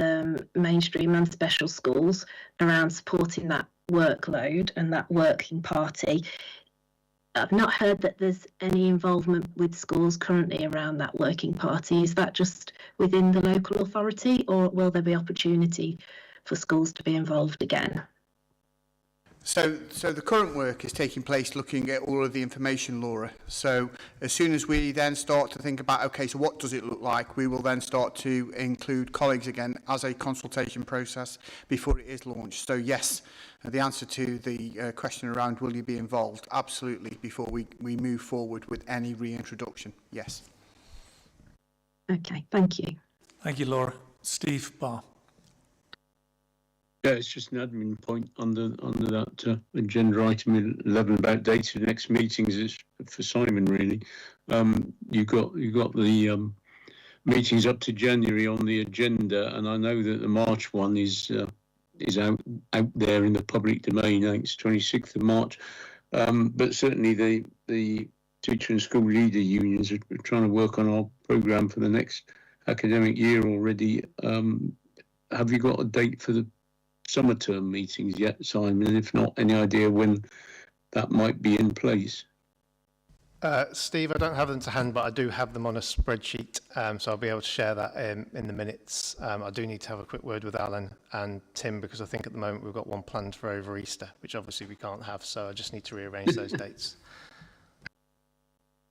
mainstream and special schools around supporting that workload and that working party. I've not heard that there's any involvement with schools currently around that working party. Is that just within the local authority, or will there be opportunity for schools to be involved again? So the current work is taking place looking at all of the information, Laura. So as soon as we then start to think about, okay, so what does it look like, we will then start to include colleagues again as a consultation process before it is launched. So yes, the answer to the question around will you be involved, absolutely, before we move forward with any reintroduction, yes. Okay, thank you. Thank you, Laura. Steve Barr. Yeah, it's just an admin point under that agenda item 11 about date of the next meetings. It's for Simon, really. You got the meetings up to January on the agenda, and I know that the March one is out there in the public domain. I think it's 26th of March. But certainly the teacher and school leader unions are trying to work on our programme for the next academic year already. Have you got a date for the summer term meetings yet, Simon? And if not, any idea when that might be in place? Steve, I don't have them to hand, but I do have them on a spreadsheet, so I'll be able to share that in the minutes. I do need to have a quick word with Alan and Tim, because I think at the moment we've got one planned for over Easter, which obviously we can't have, so I just need to rearrange those dates.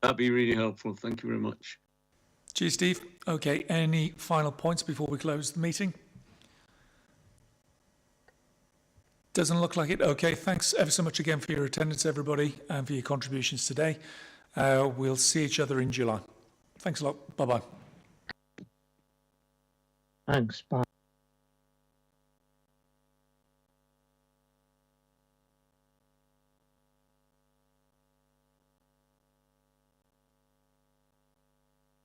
That'd be really helpful. Thank you very much. Cheers, Steve. Okay, any final points before we close the meeting? Doesn't look like it. Okay, thanks ever so much again for your attendance, everybody, and for your contributions today. We'll see each other in July. Thanks a lot. Bye-bye. Thanks. Bye.